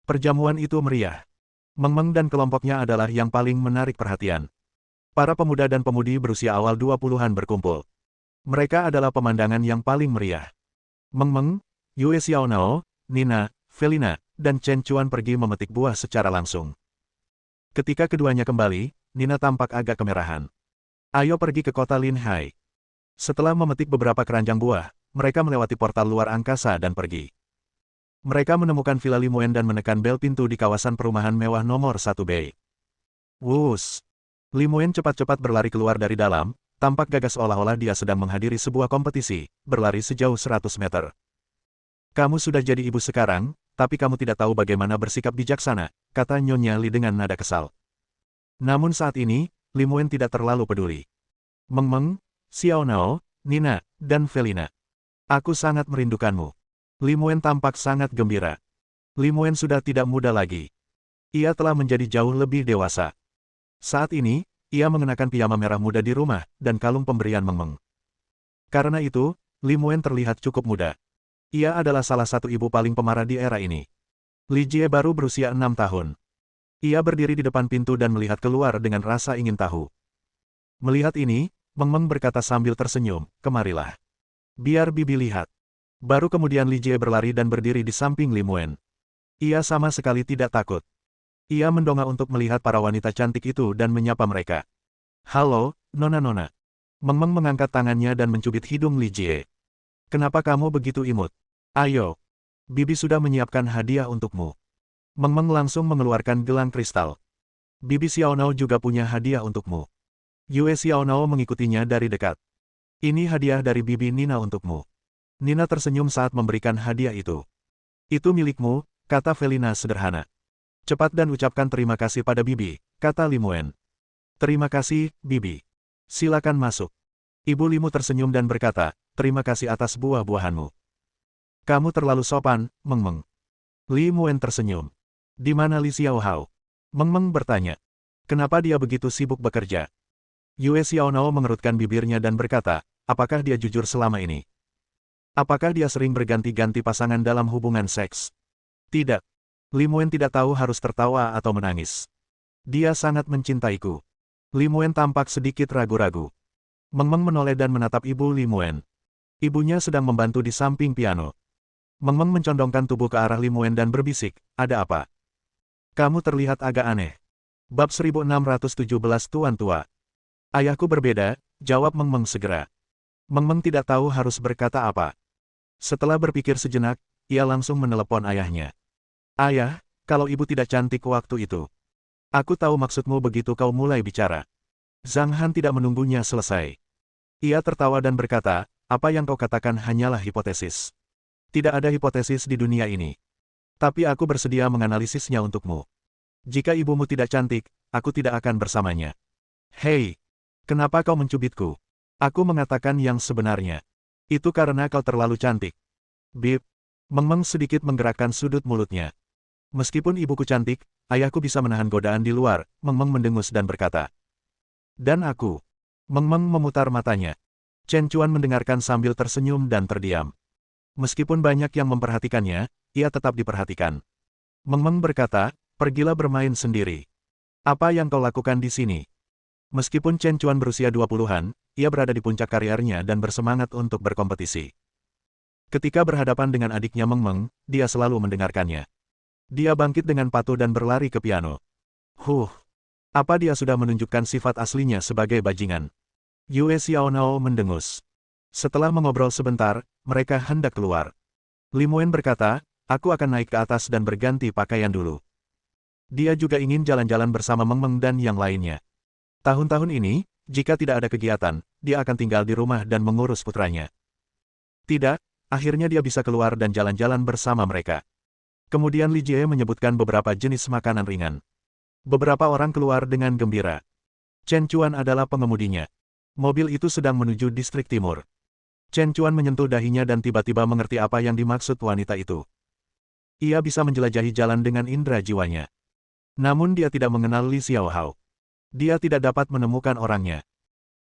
Perjamuan itu meriah. Meng Meng dan kelompoknya adalah yang paling menarik perhatian. Para pemuda dan pemudi berusia awal 20-an berkumpul. Mereka adalah pemandangan yang paling meriah. Meng Meng, Yue Xiaonao, Nina, Felina, dan Chen Chuan pergi memetik buah secara langsung. Ketika keduanya kembali, Nina tampak agak kemerahan. Ayo pergi ke kota Linhai. Setelah memetik beberapa keranjang buah, mereka melewati portal luar angkasa dan pergi. Mereka menemukan Villa Li Muen dan menekan bel pintu di kawasan perumahan mewah nomor 1 Bay. Wus! Li Muen cepat-cepat berlari keluar dari dalam, tampak gagah seolah-olah dia sedang menghadiri sebuah kompetisi, berlari sejauh 100 meter. Kamu sudah jadi ibu sekarang, tapi kamu tidak tahu bagaimana bersikap bijaksana, kata Nyonya Li dengan nada kesal. Namun saat ini, Li Muen tidak terlalu peduli. Meng Meng, Xiaonao, Nina, dan Felina. Aku sangat merindukanmu. Li Muen tampak sangat gembira. Li Muen sudah tidak muda lagi. Ia telah menjadi jauh lebih dewasa. Saat ini, ia mengenakan piyama merah muda di rumah, dan kalung pemberian Meng Meng. Karena itu, Li Muen terlihat cukup muda. Ia adalah salah satu ibu paling pemarah di era ini. Li Jie baru berusia 6 tahun. Ia berdiri di depan pintu dan melihat keluar dengan rasa ingin tahu. Melihat ini, Meng Meng berkata sambil tersenyum, kemarilah. Biar bibi lihat. Baru kemudian Li Jie berlari dan berdiri di samping Li Muen. Ia sama sekali tidak takut. Ia mendongak untuk melihat para wanita cantik itu dan menyapa mereka. Halo, Nona-nona. Meng Meng mengangkat tangannya dan mencubit hidung Li Jie. Kenapa kamu begitu imut? Ayo. Bibi sudah menyiapkan hadiah untukmu. Meng Meng langsung mengeluarkan gelang kristal. Bibi Xiaonao juga punya hadiah untukmu. Yue Xiaonao mengikutinya dari dekat. Ini hadiah dari Bibi Nina untukmu. Nina tersenyum saat memberikan hadiah itu. Itu milikmu, kata Felina sederhana. Cepat dan ucapkan terima kasih pada Bibi, kata Li Muen. Terima kasih, Bibi. Silakan masuk. Ibu Limu tersenyum dan berkata, terima kasih atas buah-buahanmu. Kamu terlalu sopan, Meng Meng. Li Muen tersenyum. Di mana Li Xiaohao? Meng Meng bertanya. Kenapa dia begitu sibuk bekerja? Yue Xiaonao mengerutkan bibirnya dan berkata, apakah dia jujur selama ini? Apakah dia sering berganti-ganti pasangan dalam hubungan seks? Tidak. Li Muen tidak tahu harus tertawa atau menangis. Dia sangat mencintaiku. Li Muen tampak sedikit ragu-ragu. Meng Meng menoleh dan menatap ibu Li Muen. Ibunya sedang membantu di samping piano. Meng Meng mencondongkan tubuh ke arah Li Muen dan berbisik, ada apa? Kamu terlihat agak aneh. Bab 1617 Tuan Tua. Ayahku berbeda, jawab Meng Meng segera. Meng Meng tidak tahu harus berkata apa. Setelah berpikir sejenak, ia langsung menelepon ayahnya. Ayah, kalau ibu tidak cantik waktu itu. Aku tahu maksudmu begitu kau mulai bicara. Zhang Han tidak menunggunya selesai. Ia tertawa dan berkata, apa yang kau katakan hanyalah hipotesis. Tidak ada hipotesis di dunia ini. Tapi aku bersedia menganalisisnya untukmu. Jika ibumu tidak cantik, aku tidak akan bersamanya. Hei, kenapa kau mencubitku? Aku mengatakan yang sebenarnya. Itu karena kau terlalu cantik. Bib. Meng Meng sedikit menggerakkan sudut mulutnya. Meskipun ibuku cantik, ayahku bisa menahan godaan di luar, Meng Meng mendengus dan berkata. Dan aku. Meng Meng memutar matanya. Chen Chuan mendengarkan sambil tersenyum dan terdiam. Meskipun banyak yang memperhatikannya, ia tetap diperhatikan. Meng Meng berkata, pergilah bermain sendiri. Apa yang kau lakukan di sini? Meskipun Chen Chuan berusia 20-an, ia berada di puncak kariernya dan bersemangat untuk berkompetisi. Ketika berhadapan dengan adiknya Meng Meng, dia selalu mendengarkannya. Dia bangkit dengan patuh dan berlari ke piano. Apa dia sudah menunjukkan sifat aslinya sebagai bajingan? Yue Xiaonao mendengus. Setelah mengobrol sebentar, mereka hendak keluar. Li Muan berkata, aku akan naik ke atas dan berganti pakaian dulu. Dia juga ingin jalan-jalan bersama Meng Meng dan yang lainnya. Tahun-tahun ini, jika tidak ada kegiatan, dia akan tinggal di rumah dan mengurus putranya. Tidak, akhirnya dia bisa keluar dan jalan-jalan bersama mereka. Kemudian Li Jie menyebutkan beberapa jenis makanan ringan. Beberapa orang keluar dengan gembira. Chen Chuan adalah pengemudinya. Mobil itu sedang menuju distrik timur. Chen Chuan menyentuh dahinya dan tiba-tiba mengerti apa yang dimaksud wanita itu. Ia bisa menjelajahi jalan dengan indera jiwanya. Namun dia tidak mengenal Li Xiaohao. Dia tidak dapat menemukan orangnya.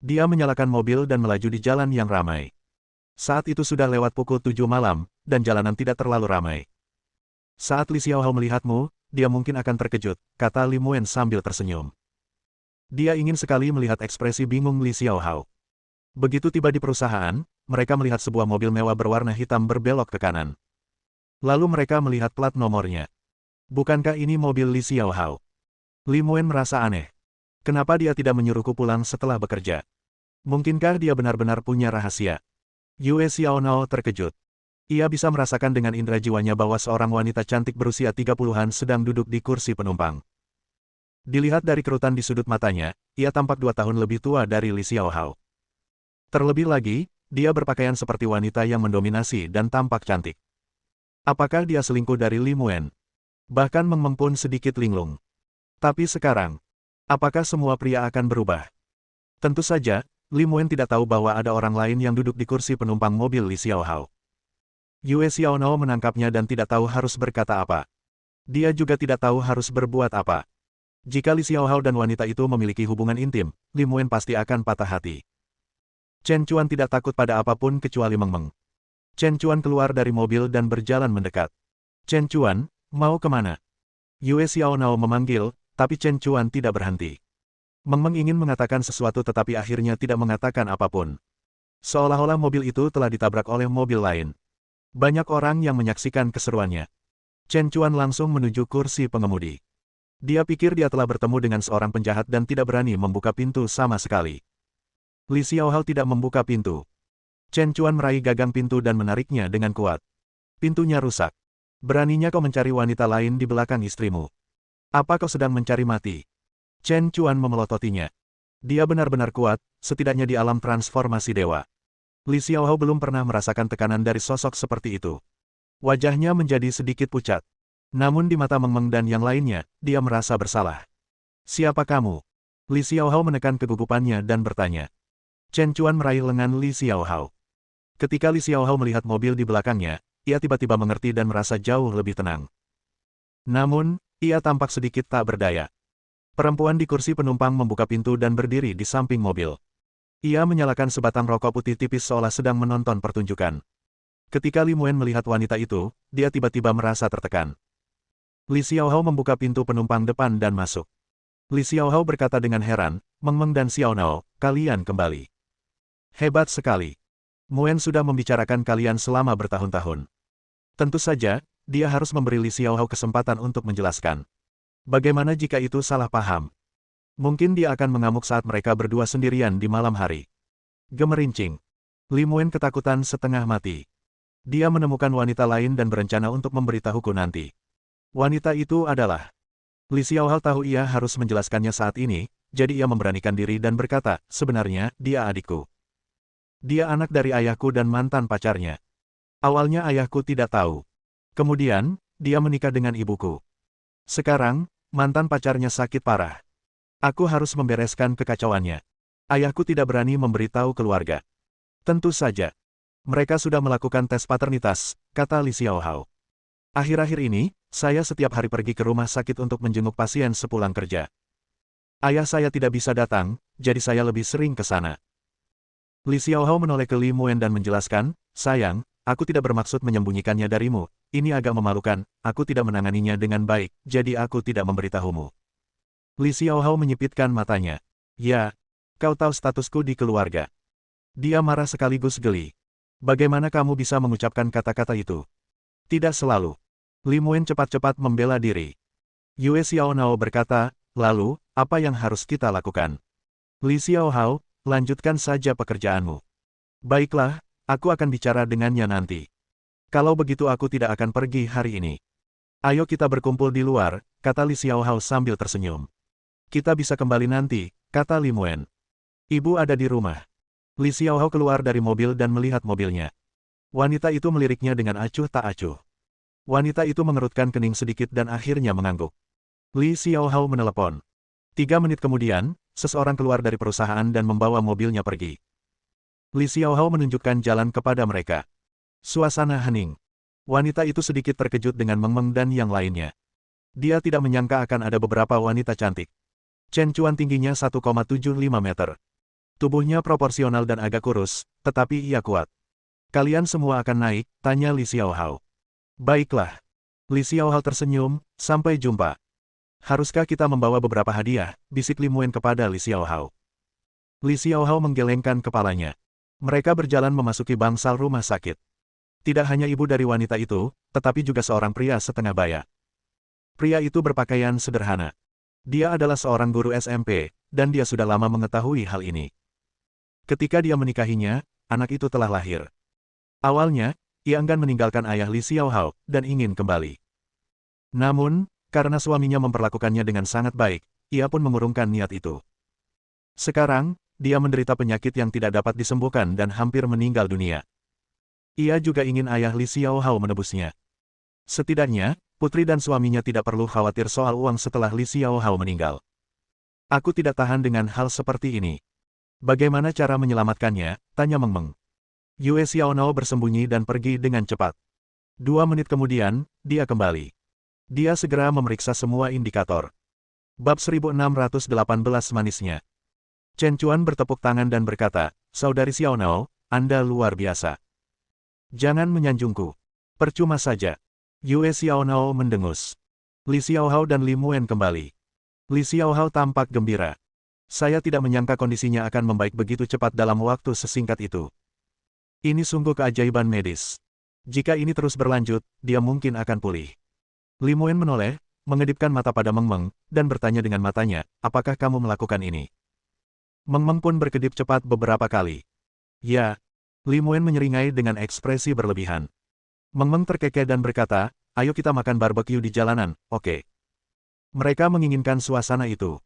Dia menyalakan mobil dan melaju di jalan yang ramai. Saat itu sudah lewat pukul 7 malam, dan jalanan tidak terlalu ramai. Saat Li Xiaohao melihatmu, dia mungkin akan terkejut, kata Li Muan sambil tersenyum. Dia ingin sekali melihat ekspresi bingung Li Xiaohao. Begitu tiba di perusahaan, mereka melihat sebuah mobil mewah berwarna hitam berbelok ke kanan. Lalu mereka melihat plat nomornya. Bukankah ini mobil Li Xiaohao? Li Muan merasa aneh. Kenapa dia tidak menyuruhku pulang setelah bekerja? Mungkinkah dia benar-benar punya rahasia? Yue Xiaonao terkejut. Ia bisa merasakan dengan indera jiwanya bahwa seorang wanita cantik berusia 30-an sedang duduk di kursi penumpang. Dilihat dari kerutan di sudut matanya, ia tampak 2 tahun lebih tua dari Li Xiaohao. Terlebih lagi, dia berpakaian seperti wanita yang mendominasi dan tampak cantik. Apakah dia selingkuh dari Li Muan? Bahkan Meng Meng pun sedikit linglung. Tapi sekarang, apakah semua pria akan berubah? Tentu saja, Li Muan tidak tahu bahwa ada orang lain yang duduk di kursi penumpang mobil Li Xiaohao. Yue Xiaonao menangkapnya dan tidak tahu harus berkata apa. Dia juga tidak tahu harus berbuat apa. Jika Li Xiaohao dan wanita itu memiliki hubungan intim, Li Muan pasti akan patah hati. Chen Chuan tidak takut pada apapun kecuali Meng Meng. Chen Chuan keluar dari mobil dan berjalan mendekat. Chen Chuan, mau kemana? Yue Xiaonao memanggil, tapi Chen Chuan tidak berhenti. Meng Meng ingin mengatakan sesuatu tetapi akhirnya tidak mengatakan apapun. Seolah-olah mobil itu telah ditabrak oleh mobil lain. Banyak orang yang menyaksikan keseruannya. Chen Chuan langsung menuju kursi pengemudi. Dia pikir dia telah bertemu dengan seorang penjahat dan tidak berani membuka pintu sama sekali. Li Xiaohao tidak membuka pintu. Chen Chuan meraih gagang pintu dan menariknya dengan kuat. Pintunya rusak. Beraninya kau mencari wanita lain di belakang istrimu. Apa kau sedang mencari mati? Chen Chuan memelototinya. Dia benar-benar kuat, setidaknya di alam transformasi dewa. Li Xiaohao belum pernah merasakan tekanan dari sosok seperti itu. Wajahnya menjadi sedikit pucat. Namun di mata Meng Meng dan yang lainnya, dia merasa bersalah. Siapa kamu? Li Xiaohao menekan kegugupannya dan bertanya. Chen Chuan meraih lengan Li Xiaohao. Ketika Li Xiaohao melihat mobil di belakangnya, ia tiba-tiba mengerti dan merasa jauh lebih tenang. Namun, ia tampak sedikit tak berdaya. Perempuan di kursi penumpang membuka pintu dan berdiri di samping mobil. Ia menyalakan sebatang rokok putih tipis seolah sedang menonton pertunjukan. Ketika Li Muan melihat wanita itu, dia tiba-tiba merasa tertekan. Li Xiaohao membuka pintu penumpang depan dan masuk. Li Xiaohao berkata dengan heran, Meng Meng dan Xiaonao, kalian kembali. Hebat sekali. Muan sudah membicarakan kalian selama bertahun-tahun. Tentu saja, dia harus memberi Li Xiaohao kesempatan untuk menjelaskan. Bagaimana jika itu salah paham? Mungkin dia akan mengamuk saat mereka berdua sendirian di malam hari. Gemerincing. Li Muan ketakutan setengah mati. Dia menemukan wanita lain dan berencana untuk memberitahuku nanti. Wanita itu adalah... Li Xiaohao tahu ia harus menjelaskannya saat ini, jadi ia memberanikan diri dan berkata, sebenarnya, dia adikku. Dia anak dari ayahku dan mantan pacarnya. Awalnya ayahku tidak tahu. Kemudian, dia menikah dengan ibuku. Sekarang, mantan pacarnya sakit parah. Aku harus membereskan kekacauannya. Ayahku tidak berani memberitahu keluarga. Tentu saja. Mereka sudah melakukan tes paternitas, kata Li Xiaohao. Akhir-akhir ini, saya setiap hari pergi ke rumah sakit untuk menjenguk pasien sepulang kerja. Ayah saya tidak bisa datang, jadi saya lebih sering ke sana. Li Xiaohao menoleh ke Li Muen dan menjelaskan, sayang, aku tidak bermaksud menyembunyikannya darimu, ini agak memalukan, aku tidak menanganinya dengan baik, jadi aku tidak memberitahumu. Li Xiaohao menyipitkan matanya. Ya, kau tahu statusku di keluarga. Dia marah sekaligus geli. Bagaimana kamu bisa mengucapkan kata-kata itu? Tidak selalu. Li Muen cepat-cepat membela diri. Yue Xiaonao berkata, lalu, apa yang harus kita lakukan? Li Xiaohao, lanjutkan saja pekerjaanmu. Baiklah, aku akan bicara dengannya nanti. Kalau begitu aku tidak akan pergi hari ini. Ayo kita berkumpul di luar, kata Li Xiaohao sambil tersenyum. Kita bisa kembali nanti, kata Li Muen. Ibu ada di rumah. Li Xiaohao keluar dari mobil dan melihat mobilnya. Wanita itu meliriknya dengan acuh tak acuh. Wanita itu mengerutkan kening sedikit dan akhirnya mengangguk. Li Xiaohao menelepon. 3 menit kemudian, seseorang keluar dari perusahaan dan membawa mobilnya pergi. Li Xiaohao menunjukkan jalan kepada mereka. Suasana hening. Wanita itu sedikit terkejut dengan Meng Meng dan yang lainnya. Dia tidak menyangka akan ada beberapa wanita cantik. Chen Chuan tingginya 1,75 meter. Tubuhnya proporsional dan agak kurus, tetapi ia kuat. Kalian semua akan naik, tanya Li Xiaohao. Baiklah. Li Xiaohao tersenyum, sampai jumpa. Haruskah kita membawa beberapa hadiah, bisik Li Muen kepada Li Xiaohao. Li Xiaohao menggelengkan kepalanya. Mereka berjalan memasuki bangsal rumah sakit. Tidak hanya ibu dari wanita itu, tetapi juga seorang pria setengah baya. Pria itu berpakaian sederhana. Dia adalah seorang guru SMP, dan dia sudah lama mengetahui hal ini. Ketika dia menikahinya, anak itu telah lahir. Awalnya, ia enggan meninggalkan ayah Li Xiaohao, dan ingin kembali. Namun, karena suaminya memperlakukannya dengan sangat baik, ia pun mengurungkan niat itu. Sekarang, dia menderita penyakit yang tidak dapat disembuhkan dan hampir meninggal dunia. Ia juga ingin ayah Li Xiaohao menebusnya. Setidaknya, putri dan suaminya tidak perlu khawatir soal uang setelah Li Xiaohao meninggal. Aku tidak tahan dengan hal seperti ini. Bagaimana cara menyelamatkannya? Tanya Meng Meng. Yue Xiaonao bersembunyi dan pergi dengan cepat. 2 menit kemudian, dia kembali. Dia segera memeriksa semua indikator. Bab 1618 manisnya. Chen Chuan bertepuk tangan dan berkata, Saudari Xiaonao, Anda luar biasa. Jangan menyanjungku. Percuma saja. Yue Xiaonao mendengus. Li Xiaohao dan Li Muen kembali. Li Xiaohao tampak gembira. Saya tidak menyangka kondisinya akan membaik begitu cepat dalam waktu sesingkat itu. Ini sungguh keajaiban medis. Jika ini terus berlanjut, dia mungkin akan pulih. Li Muen menoleh, mengedipkan mata pada Meng Meng, dan bertanya dengan matanya, apakah kamu melakukan ini? Meng Meng pun berkedip cepat beberapa kali. Ya. Li Muen menyeringai dengan ekspresi berlebihan. Meng Meng terkekeh dan berkata, ayo kita makan barbeque di jalanan, oke. Mereka menginginkan suasana itu.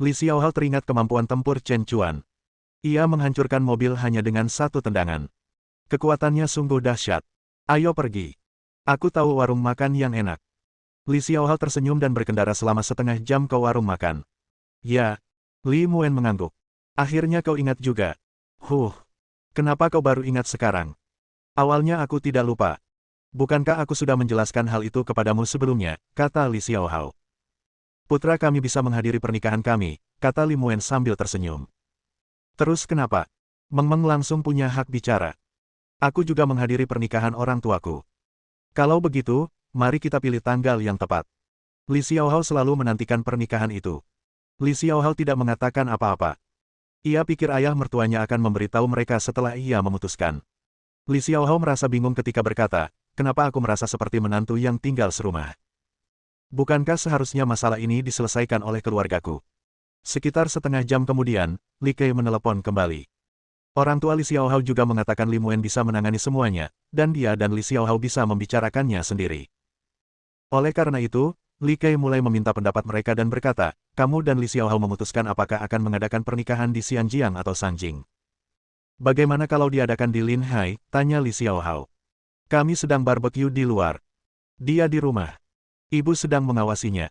Li Xiaohao teringat kemampuan tempur Chen Chuan. Ia menghancurkan mobil hanya dengan satu tendangan. Kekuatannya sungguh dahsyat. Ayo pergi. Aku tahu warung makan yang enak. Li Xiaohao tersenyum dan berkendara selama setengah jam ke warung makan. Ya. Li Muen mengangguk. Akhirnya kau ingat juga. Kenapa kau baru ingat sekarang? Awalnya aku tidak lupa. Bukankah aku sudah menjelaskan hal itu kepadamu sebelumnya, kata Li Xiaohao. Putra kami bisa menghadiri pernikahan kami, kata Li Muen sambil tersenyum. Terus kenapa? Meng Meng langsung punya hak bicara. Aku juga menghadiri pernikahan orang tuaku. Kalau begitu, mari kita pilih tanggal yang tepat. Li Xiaohao selalu menantikan pernikahan itu. Li Xiaohao tidak mengatakan apa-apa. Ia pikir ayah mertuanya akan memberitahu mereka setelah ia memutuskan. Li Xiaohao merasa bingung ketika berkata, kenapa aku merasa seperti menantu yang tinggal serumah? Bukankah seharusnya masalah ini diselesaikan oleh keluargaku? Sekitar setengah jam kemudian, Li Kei menelepon kembali. Orang tua Li Xiaohao juga mengatakan Li Muen bisa menangani semuanya, dan dia dan Li Xiaohao bisa membicarakannya sendiri. Oleh karena itu, Li Kei mulai meminta pendapat mereka dan berkata, kamu dan Li Xiaohao memutuskan apakah akan mengadakan pernikahan di Xianjiang atau Sanjing. Bagaimana kalau diadakan di Linhai? Tanya Li Xiaohao. Kami sedang barbeque di luar. Dia di rumah. Ibu sedang mengawasinya.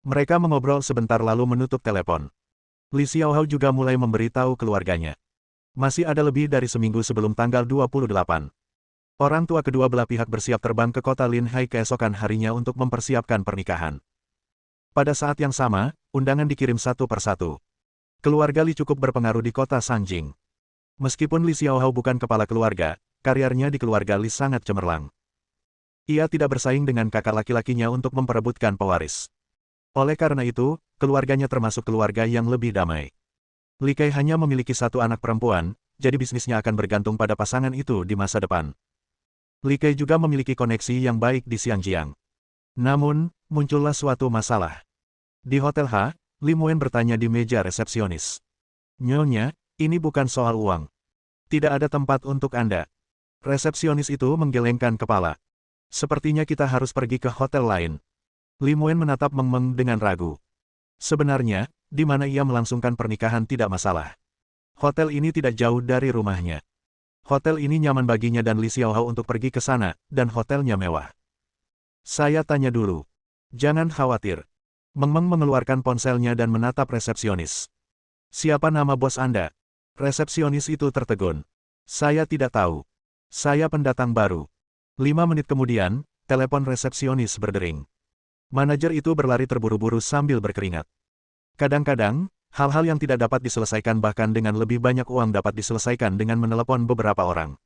Mereka mengobrol sebentar lalu menutup telepon. Li Xiaohao juga mulai memberitahu keluarganya. Masih ada lebih dari seminggu sebelum tanggal 28. Orang tua kedua belah pihak bersiap terbang ke kota Linhai keesokan harinya untuk mempersiapkan pernikahan. Pada saat yang sama, undangan dikirim satu persatu. Keluarga Li cukup berpengaruh di kota Sanjing. Meskipun Li Xiaohao bukan kepala keluarga, karirnya di keluarga Li sangat cemerlang. Ia tidak bersaing dengan kakak laki-lakinya untuk memperebutkan pewaris. Oleh karena itu, keluarganya termasuk keluarga yang lebih damai. Li Kai hanya memiliki satu anak perempuan, jadi bisnisnya akan bergantung pada pasangan itu di masa depan. Li Kai juga memiliki koneksi yang baik di Xiangjiang. Namun, muncullah suatu masalah. Di Hotel H, Li Muen bertanya di meja resepsionis. "Nyonya, ini bukan soal uang. Tidak ada tempat untuk Anda." Resepsionis itu menggelengkan kepala. "Sepertinya kita harus pergi ke hotel lain." Li Muen menatap Meng Meng dengan ragu. Sebenarnya, di mana ia melangsungkan pernikahan tidak masalah. Hotel ini tidak jauh dari rumahnya. Hotel ini nyaman baginya dan Li Xiaohao untuk pergi ke sana, dan hotelnya mewah. "Saya tanya dulu." "Jangan khawatir." Meng Meng mengeluarkan ponselnya dan menatap resepsionis. "Siapa nama bos Anda?" Resepsionis itu tertegun. "Saya tidak tahu. Saya pendatang baru." 5 menit kemudian, telepon resepsionis berdering. Manajer itu berlari terburu-buru sambil berkeringat. Kadang-kadang, hal-hal yang tidak dapat diselesaikan bahkan dengan lebih banyak uang dapat diselesaikan dengan menelepon beberapa orang.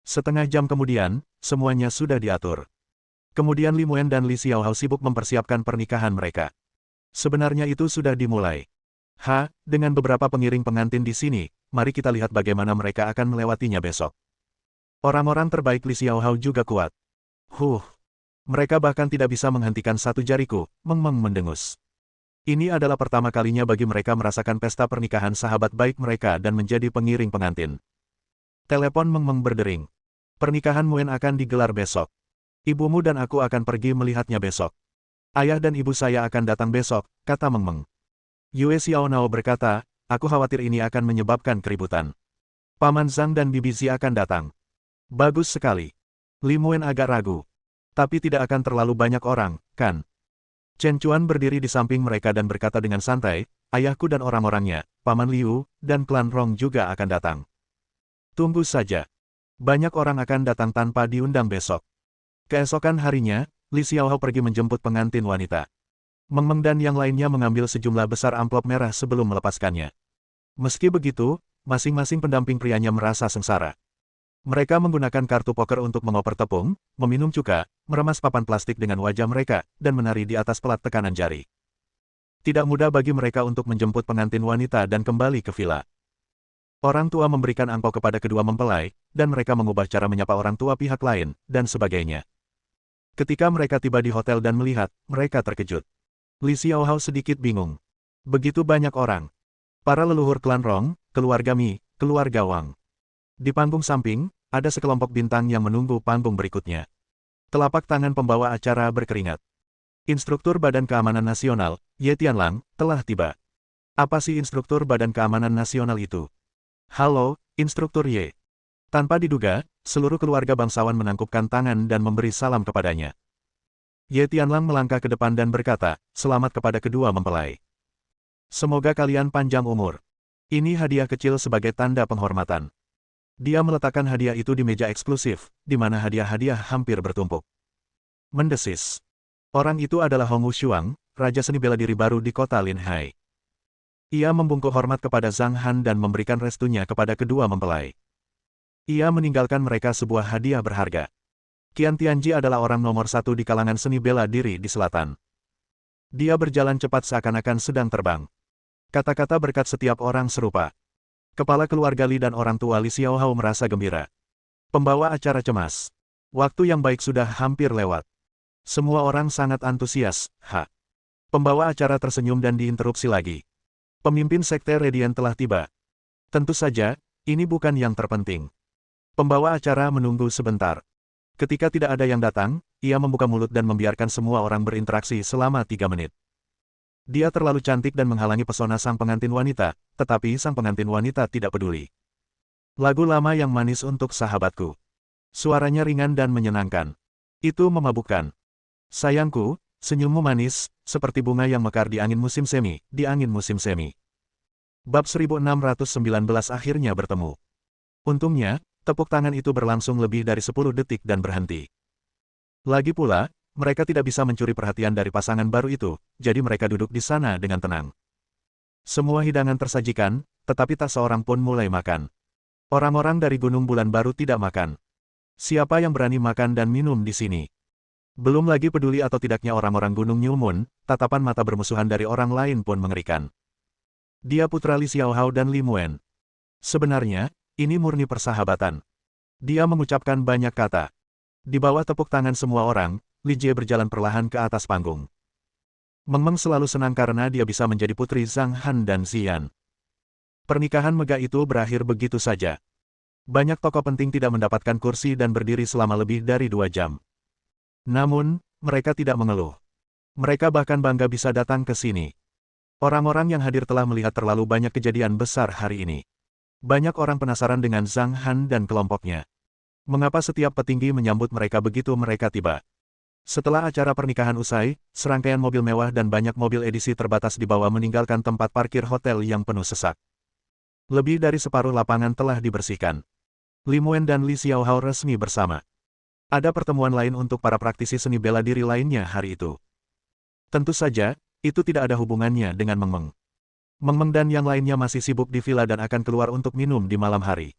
Setengah jam kemudian, semuanya sudah diatur. Kemudian Li Muen dan Li Xiaohao sibuk mempersiapkan pernikahan mereka. Sebenarnya itu sudah dimulai. Dengan beberapa pengiring pengantin di sini, mari kita lihat bagaimana mereka akan melewatinya besok. Orang-orang terbaik Li Xiaohao juga kuat. Mereka bahkan tidak bisa menghentikan satu jariku, Meng Meng mendengus. Ini adalah pertama kalinya bagi mereka merasakan pesta pernikahan sahabat baik mereka dan menjadi pengiring pengantin. Telepon Meng Meng berdering. "Pernikahan Muen akan digelar besok. Ibumu dan aku akan pergi melihatnya besok. Ayah dan ibu saya akan datang besok," kata Meng Meng. Yue Xiaonao berkata, "Aku khawatir ini akan menyebabkan keributan. Paman Zhang dan Bibi Zi akan datang." "Bagus sekali." Li Muen agak ragu. "Tapi tidak akan terlalu banyak orang, kan?" Chen Chuan berdiri di samping mereka dan berkata dengan santai, "Ayahku dan orang-orangnya, Paman Liu, dan klan Rong juga akan datang." "Tunggu saja. Banyak orang akan datang tanpa diundang besok." Keesokan harinya, Li Xiaohao pergi menjemput pengantin wanita. Meng Meng dan yang lainnya mengambil sejumlah besar amplop merah sebelum melepaskannya. Meski begitu, masing-masing pendamping prianya merasa sengsara. Mereka menggunakan kartu poker untuk mengoper tepung, meminum cuka, meremas papan plastik dengan wajah mereka, dan menari di atas pelat tekanan jari. Tidak mudah bagi mereka untuk menjemput pengantin wanita dan kembali ke villa. Orang tua memberikan angpau kepada kedua mempelai, dan mereka mengubah cara menyapa orang tua pihak lain, dan sebagainya. Ketika mereka tiba di hotel dan melihat, mereka terkejut. Li Xiaohao sedikit bingung. Begitu banyak orang. Para leluhur klan Rong, keluarga Mi, keluarga Wang. Di panggung samping, ada sekelompok bintang yang menunggu panggung berikutnya. Telapak tangan pembawa acara berkeringat. Instruktur Badan Keamanan Nasional, Ye Tianlang, telah tiba. "Apa sih Instruktur Badan Keamanan Nasional itu?" "Halo, Instruktur Ye." Tanpa diduga, seluruh keluarga bangsawan menangkupkan tangan dan memberi salam kepadanya. Ye Tianlang melangkah ke depan dan berkata, "Selamat kepada kedua mempelai. Semoga kalian panjang umur. Ini hadiah kecil sebagai tanda penghormatan." Dia meletakkan hadiah itu di meja eksklusif, di mana hadiah-hadiah hampir bertumpuk. Mendesis. Orang itu adalah Hong Wushuang, Raja Seni Bela Diri baru di kota Linhai. Ia membungkuk hormat kepada Zhang Han dan memberikan restunya kepada kedua mempelai. Ia meninggalkan mereka sebuah hadiah berharga. Qian Tianji adalah orang nomor 1 di kalangan seni bela diri di selatan. Dia berjalan cepat seakan-akan sedang terbang. Kata-kata berkat setiap orang serupa. Kepala keluarga Li dan orang tua Li Xiaohao merasa gembira. Pembawa acara cemas. Waktu yang baik sudah hampir lewat. Semua orang sangat antusias. Pembawa acara tersenyum dan diinterupsi lagi. Pemimpin Sekte Radiant telah tiba. Tentu saja, ini bukan yang terpenting. Pembawa acara menunggu sebentar. Ketika tidak ada yang datang, ia membuka mulut dan membiarkan semua orang berinteraksi selama 3 menit. Dia terlalu cantik dan menghalangi pesona sang pengantin wanita, tetapi sang pengantin wanita tidak peduli. "Lagu lama yang manis untuk sahabatku." Suaranya ringan dan menyenangkan. Itu memabukkan. "Sayangku, senyummu manis, seperti bunga yang mekar di angin musim semi, di angin musim semi." Bab 1619 akhirnya bertemu. Untungnya, tepuk tangan itu berlangsung lebih dari 10 detik dan berhenti. Lagi pula, mereka tidak bisa mencuri perhatian dari pasangan baru itu, jadi mereka duduk di sana dengan tenang. Semua hidangan tersajikan, tetapi tak seorang pun mulai makan. Orang-orang dari Gunung Bulan Baru tidak makan. Siapa yang berani makan dan minum di sini? Belum lagi peduli atau tidaknya orang-orang Gunung New Moon, tatapan mata bermusuhan dari orang lain pun mengerikan. Dia putra Li Xiaohao dan Li Muen. Sebenarnya, ini murni persahabatan. Dia mengucapkan banyak kata. Di bawah tepuk tangan semua orang, Li Jie berjalan perlahan ke atas panggung. Meng Meng selalu senang karena dia bisa menjadi putri Zhang Han dan Xian. Pernikahan megah itu berakhir begitu saja. Banyak tokoh penting tidak mendapatkan kursi dan berdiri selama lebih dari 2 jam. Namun, mereka tidak mengeluh. Mereka bahkan bangga bisa datang ke sini. Orang-orang yang hadir telah melihat terlalu banyak kejadian besar hari ini. Banyak orang penasaran dengan Zhang Han dan kelompoknya. Mengapa setiap petinggi menyambut mereka begitu mereka tiba? Setelah acara pernikahan usai, serangkaian mobil mewah dan banyak mobil edisi terbatas dibawa meninggalkan tempat parkir hotel yang penuh sesak. Lebih dari separuh lapangan telah dibersihkan. Li Muen dan Li Xiaohao resmi bersama. Ada pertemuan lain untuk para praktisi seni bela diri lainnya hari itu. Tentu saja, itu tidak ada hubungannya dengan Meng Meng. Meng Meng dan yang lainnya masih sibuk di villa dan akan keluar untuk minum di malam hari.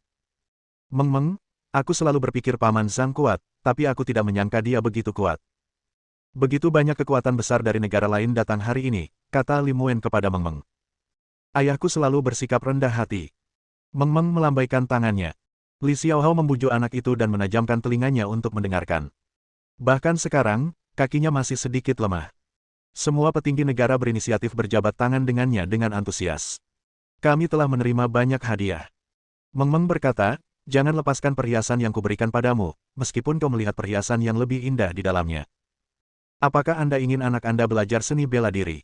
Meng Meng, aku selalu berpikir Paman Zhang kuat, tapi aku tidak menyangka dia begitu kuat. Begitu banyak kekuatan besar dari negara lain datang hari ini, kata Li Muen kepada Meng Meng. Ayahku selalu bersikap rendah hati. Meng Meng melambaikan tangannya. Li Xiaohao membujuk anak itu dan menajamkan telinganya untuk mendengarkan. Bahkan sekarang, kakinya masih sedikit lemah. Semua petinggi negara berinisiatif berjabat tangan dengannya dengan antusias. Kami telah menerima banyak hadiah. Meng Meng berkata, jangan lepaskan perhiasan yang kuberikan padamu, meskipun kau melihat perhiasan yang lebih indah di dalamnya. Apakah Anda ingin anak Anda belajar seni bela diri?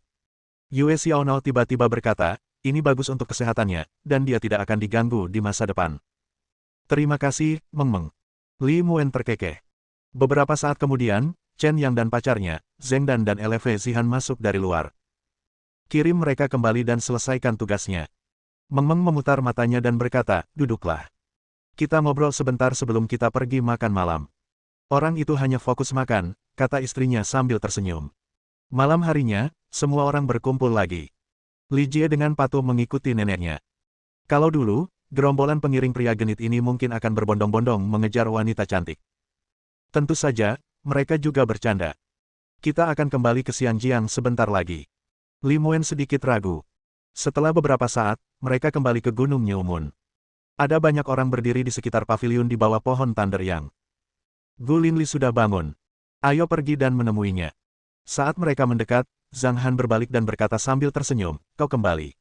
Yue Xiaonao tiba-tiba berkata, ini bagus untuk kesehatannya, dan dia tidak akan diganggu di masa depan. Terima kasih, Meng Meng. Li Muen terkekeh. Beberapa saat kemudian, Chen Yang dan pacarnya, Zheng Dan dan Eleve Zihan masuk dari luar. Kirim mereka kembali dan selesaikan tugasnya. Meng Meng memutar matanya dan berkata, duduklah. Kita ngobrol sebentar sebelum kita pergi makan malam. Orang itu hanya fokus makan, kata istrinya sambil tersenyum. Malam harinya, semua orang berkumpul lagi. Li Jie dengan patuh mengikuti neneknya. Kalau dulu, gerombolan pengiring pria genit ini mungkin akan berbondong-bondong mengejar wanita cantik. Tentu saja, mereka juga bercanda. Kita akan kembali ke Xianjiang sebentar lagi. Li Muen sedikit ragu. Setelah beberapa saat, mereka kembali ke Gunung New Moon. Ada banyak orang berdiri di sekitar paviliun di bawah pohon Thunder Yang. Gu Linli sudah bangun. Ayo pergi dan menemuinya. Saat mereka mendekat, Zhang Han berbalik dan berkata sambil tersenyum, kau kembali.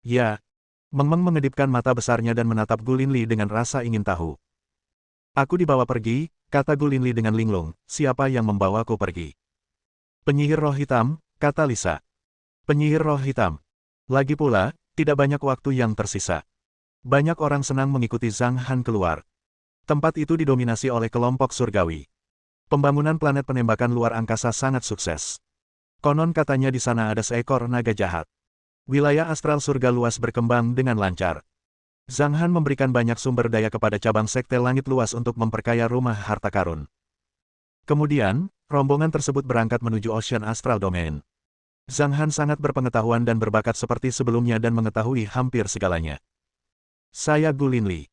Ya. Meng Meng mengedipkan mata besarnya dan menatap Gu Linli dengan rasa ingin tahu. Aku dibawa pergi, kata Gu Linli dengan linglung, siapa yang membawaku pergi? Penyihir roh hitam, kata Lisa. Penyihir roh hitam. Lagi pula, tidak banyak waktu yang tersisa. Banyak orang senang mengikuti Zhang Han keluar. Tempat itu didominasi oleh kelompok surgawi. Pembangunan planet penembakan luar angkasa sangat sukses. Konon katanya di sana ada seekor naga jahat. Wilayah astral surga luas berkembang dengan lancar. Zhang Han memberikan banyak sumber daya kepada cabang sekte langit luas untuk memperkaya rumah harta karun. Kemudian, rombongan tersebut berangkat menuju Ocean Astral Domain. Zhang Han sangat berpengetahuan dan berbakat seperti sebelumnya dan mengetahui hampir segalanya. Saya Gu Linli.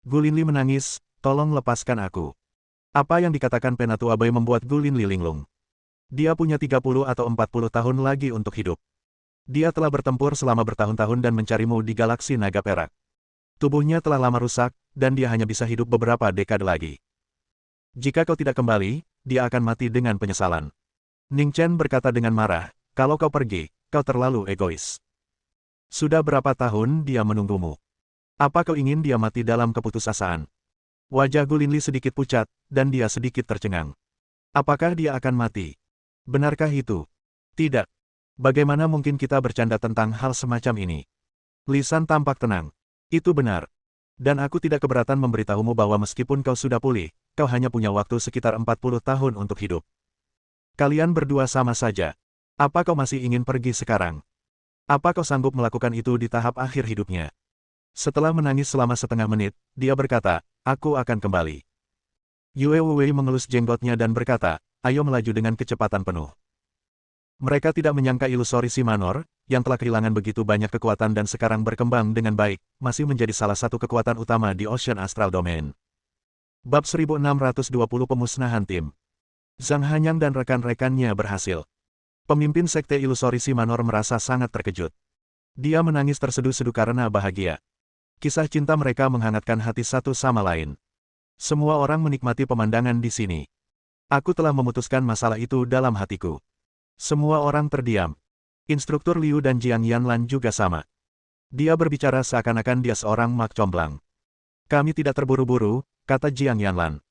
Gu Linli menangis, tolong lepaskan aku. Apa yang dikatakan Penatua Bai membuat Gu Linli linglung. Dia punya 30 atau 40 tahun lagi untuk hidup. Dia telah bertempur selama bertahun-tahun dan mencarimu di galaksi naga perak. Tubuhnya telah lama rusak, dan dia hanya bisa hidup beberapa dekade lagi. Jika kau tidak kembali, dia akan mati dengan penyesalan. Ning Chen berkata dengan marah, kalau kau pergi, kau terlalu egois. Sudah berapa tahun dia menunggumu? Apa kau ingin dia mati dalam keputusasaan? Wajah Gu Linli sedikit pucat, dan dia sedikit tercengang. Apakah dia akan mati? Benarkah itu? Tidak. Bagaimana mungkin kita bercanda tentang hal semacam ini? Lisan tampak tenang. Itu benar. Dan aku tidak keberatan memberitahumu bahwa meskipun kau sudah pulih, kau hanya punya waktu sekitar 40 tahun untuk hidup. Kalian berdua sama saja. Apa kau masih ingin pergi sekarang? Apa kau sanggup melakukan itu di tahap akhir hidupnya? Setelah menangis selama setengah menit, dia berkata, aku akan kembali. Yue Wei mengelus jenggotnya dan berkata, ayo melaju dengan kecepatan penuh. Mereka tidak menyangka ilusori si Manor, yang telah kehilangan begitu banyak kekuatan dan sekarang berkembang dengan baik, masih menjadi salah satu kekuatan utama di Ocean Astral Domain. Bab 1620 Pemusnahan Tim. Zhang Hanyang dan rekan-rekannya berhasil. Pemimpin sekte ilusori si Manor merasa sangat terkejut. Dia menangis terseduh-seduh karena bahagia. Kisah cinta mereka menghangatkan hati satu sama lain. Semua orang menikmati pemandangan di sini. Aku telah memutuskan masalah itu dalam hatiku. Semua orang terdiam. Instruktur Liu dan Jiang Yanlan juga sama. Dia berbicara seakan-akan dia seorang mak comblang. Kami tidak terburu-buru, kata Jiang Yanlan.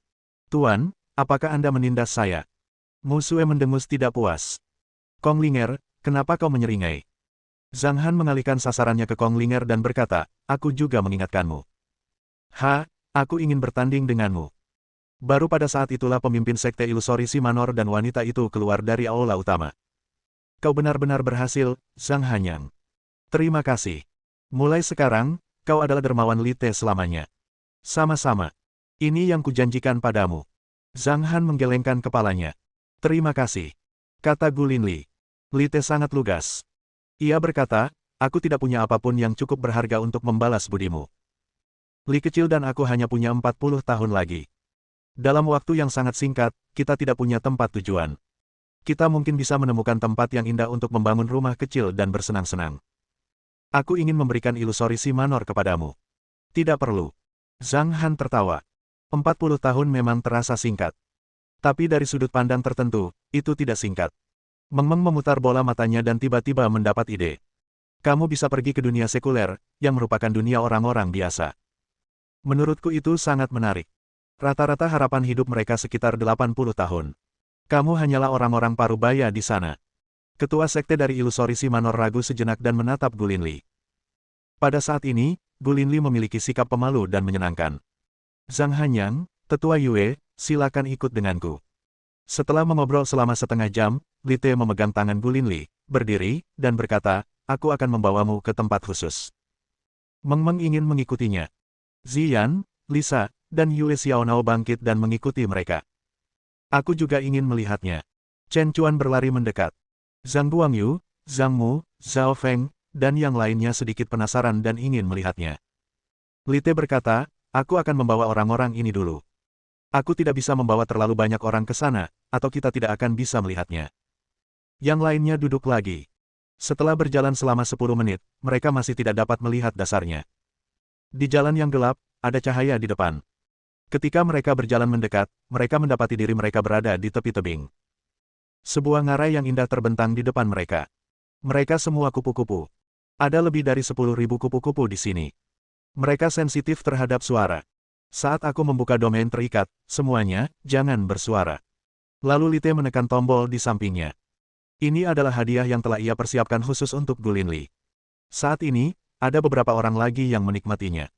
Tuan, apakah Anda menindas saya? Musue mendengus tidak puas. Kong Linger, kenapa kau menyeringai? Zhang Han mengalihkan sasarannya ke Kong Linger dan berkata, aku juga mengingatkanmu. Aku ingin bertanding denganmu. Baru pada saat itulah pemimpin sekte ilusori si Manor dan wanita itu keluar dari aula utama. Kau benar-benar berhasil, Zhang Hanyang. Terima kasih. Mulai sekarang, kau adalah dermawan Lite selamanya. Sama-sama. Ini yang kujanjikan padamu. Zhang Han menggelengkan kepalanya. Terima kasih. Kata Gu Linli. Lite sangat lugas. Ia berkata, aku tidak punya apapun yang cukup berharga untuk membalas budimu. Li kecil dan aku hanya punya 40 tahun lagi. Dalam waktu yang sangat singkat, kita tidak punya tempat tujuan. Kita mungkin bisa menemukan tempat yang indah untuk membangun rumah kecil dan bersenang-senang. Aku ingin memberikan ilusori si Manor kepadamu. Tidak perlu. Zhang Han tertawa. 40 tahun memang terasa singkat. Tapi dari sudut pandang tertentu, itu tidak singkat. Meng Meng memutar bola matanya dan tiba-tiba mendapat ide. Kamu bisa pergi ke dunia sekuler, yang merupakan dunia orang-orang biasa. Menurutku itu sangat menarik. Rata-rata harapan hidup mereka sekitar 80 tahun. Kamu hanyalah orang-orang parubaya di sana. Ketua sekte dari ilusori si Manor ragu sejenak dan menatap Gu Linli. Pada saat ini, Gu Linli memiliki sikap pemalu dan menyenangkan. Zhang Hanyang, Tetua Yue, silakan ikut denganku. Setelah mengobrol selama setengah jam, Lite memegang tangan Gu Linli, berdiri, dan berkata, aku akan membawamu ke tempat khusus. Meng Meng ingin mengikutinya. Ziyan, Lisa, dan Yue Xiaonao bangkit dan mengikuti mereka. Aku juga ingin melihatnya. Chen Chuan berlari mendekat. Zhang Guangyu, Zhang Mu, Zhao Feng, dan yang lainnya sedikit penasaran dan ingin melihatnya. Lite berkata, aku akan membawa orang-orang ini dulu. Aku tidak bisa membawa terlalu banyak orang ke sana, atau kita tidak akan bisa melihatnya. Yang lainnya duduk lagi. Setelah berjalan selama 10 menit, mereka masih tidak dapat melihat dasarnya. Di jalan yang gelap, ada cahaya di depan. Ketika mereka berjalan mendekat, mereka mendapati diri mereka berada di tepi tebing. Sebuah ngarai yang indah terbentang di depan mereka. Mereka semua kupu-kupu. Ada lebih dari 10.000 kupu-kupu di sini. Mereka sensitif terhadap suara. Saat aku membuka domain terikat, semuanya, jangan bersuara. Lalu Lite menekan tombol di sampingnya. Ini adalah hadiah yang telah ia persiapkan khusus untuk Gu Linli. Saat ini, ada beberapa orang lagi yang menikmatinya.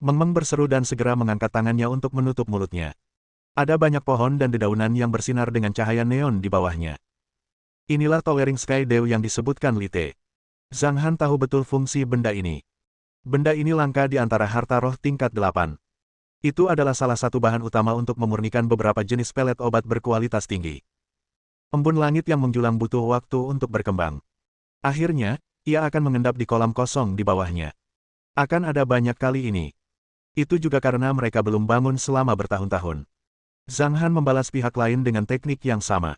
Meng Meng berseru dan segera mengangkat tangannya untuk menutup mulutnya. Ada banyak pohon dan dedaunan yang bersinar dengan cahaya neon di bawahnya. Inilah Towering Sky Dew yang disebutkan Lite. Zhang Han tahu betul fungsi benda ini. Benda ini langka di antara harta roh tingkat 8. Itu adalah salah satu bahan utama untuk memurnikan beberapa jenis pelet obat berkualitas tinggi. Embun langit yang menjulang butuh waktu untuk berkembang. Akhirnya, ia akan mengendap di kolam kosong di bawahnya. Akan ada banyak kali ini. Itu juga karena mereka belum bangun selama bertahun-tahun. Zhang Han membalas pihak lain dengan teknik yang sama.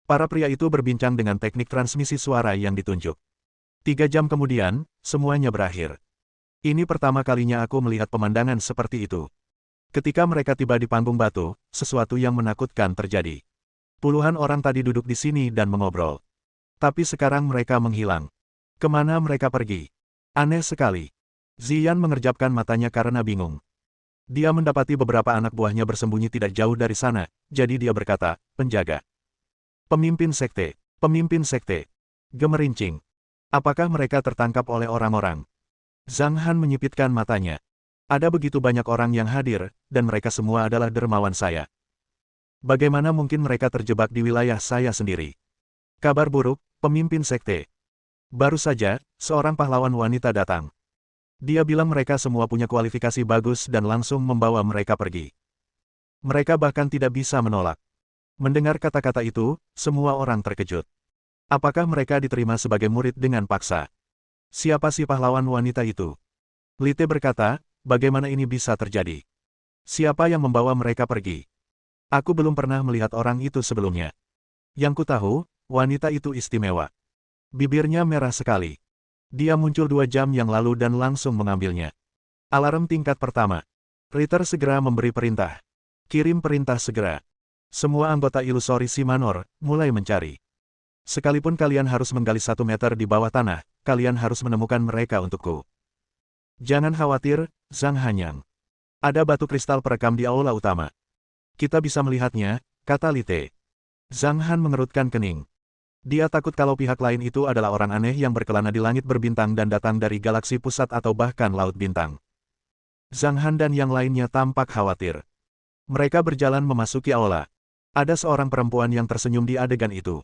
Para pria itu berbincang dengan teknik transmisi suara yang ditunjuk. 3 jam kemudian, semuanya berakhir. Ini pertama kalinya aku melihat pemandangan seperti itu. Ketika mereka tiba di panggung batu, sesuatu yang menakutkan terjadi. Puluhan orang tadi duduk di sini dan mengobrol. Tapi sekarang mereka menghilang. Kemana mereka pergi? Aneh sekali. Ziyan mengerjapkan matanya karena bingung. Dia mendapati beberapa anak buahnya bersembunyi tidak jauh dari sana, jadi dia berkata, penjaga. Pemimpin sekte. Pemimpin sekte. Gemerincing. Apakah mereka tertangkap oleh orang-orang? Zhang Han menyipitkan matanya. Ada begitu banyak orang yang hadir, dan mereka semua adalah dermawan saya. Bagaimana mungkin mereka terjebak di wilayah saya sendiri? Kabar buruk, pemimpin sekte. Baru saja, seorang pahlawan wanita datang. Dia bilang mereka semua punya kualifikasi bagus dan langsung membawa mereka pergi. Mereka bahkan tidak bisa menolak. Mendengar kata-kata itu, semua orang terkejut. Apakah mereka diterima sebagai murid dengan paksa? Siapa si pahlawan wanita itu? Lite berkata, bagaimana ini bisa terjadi? Siapa yang membawa mereka pergi? Aku belum pernah melihat orang itu sebelumnya. Yang ku tahu, wanita itu istimewa. Bibirnya merah sekali. Dia muncul 2 jam yang lalu dan langsung mengambilnya. Alarm tingkat pertama. Ritter segera memberi perintah. Kirim perintah segera. Semua anggota ilusori Simanor mulai mencari. Sekalipun kalian harus menggali 1 meter di bawah tanah, kalian harus menemukan mereka untukku. Jangan khawatir, Zhang Hanyang. Ada batu kristal perekam di aula utama. Kita bisa melihatnya, kata Lite. Zhang Han mengerutkan kening. Dia takut kalau pihak lain itu adalah orang aneh yang berkelana di langit berbintang dan datang dari galaksi pusat atau bahkan laut bintang. Zhang Han dan yang lainnya tampak khawatir. Mereka berjalan memasuki aula. Ada seorang perempuan yang tersenyum di adegan itu.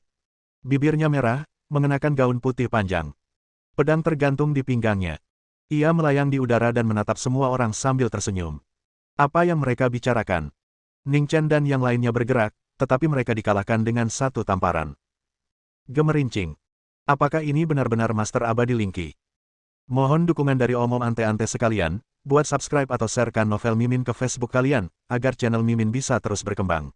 Bibirnya merah, mengenakan gaun putih panjang. Pedang tergantung di pinggangnya. Ia melayang di udara dan menatap semua orang sambil tersenyum. Apa yang mereka bicarakan? Ning Chen dan yang lainnya bergerak, tetapi mereka dikalahkan dengan satu tamparan. Gemerincing. Apakah ini benar-benar Master Abadi Linki? Mohon dukungan dari omom ante-ante sekalian, buat subscribe atau sharekan novel Mimin ke Facebook kalian, agar channel Mimin bisa terus berkembang.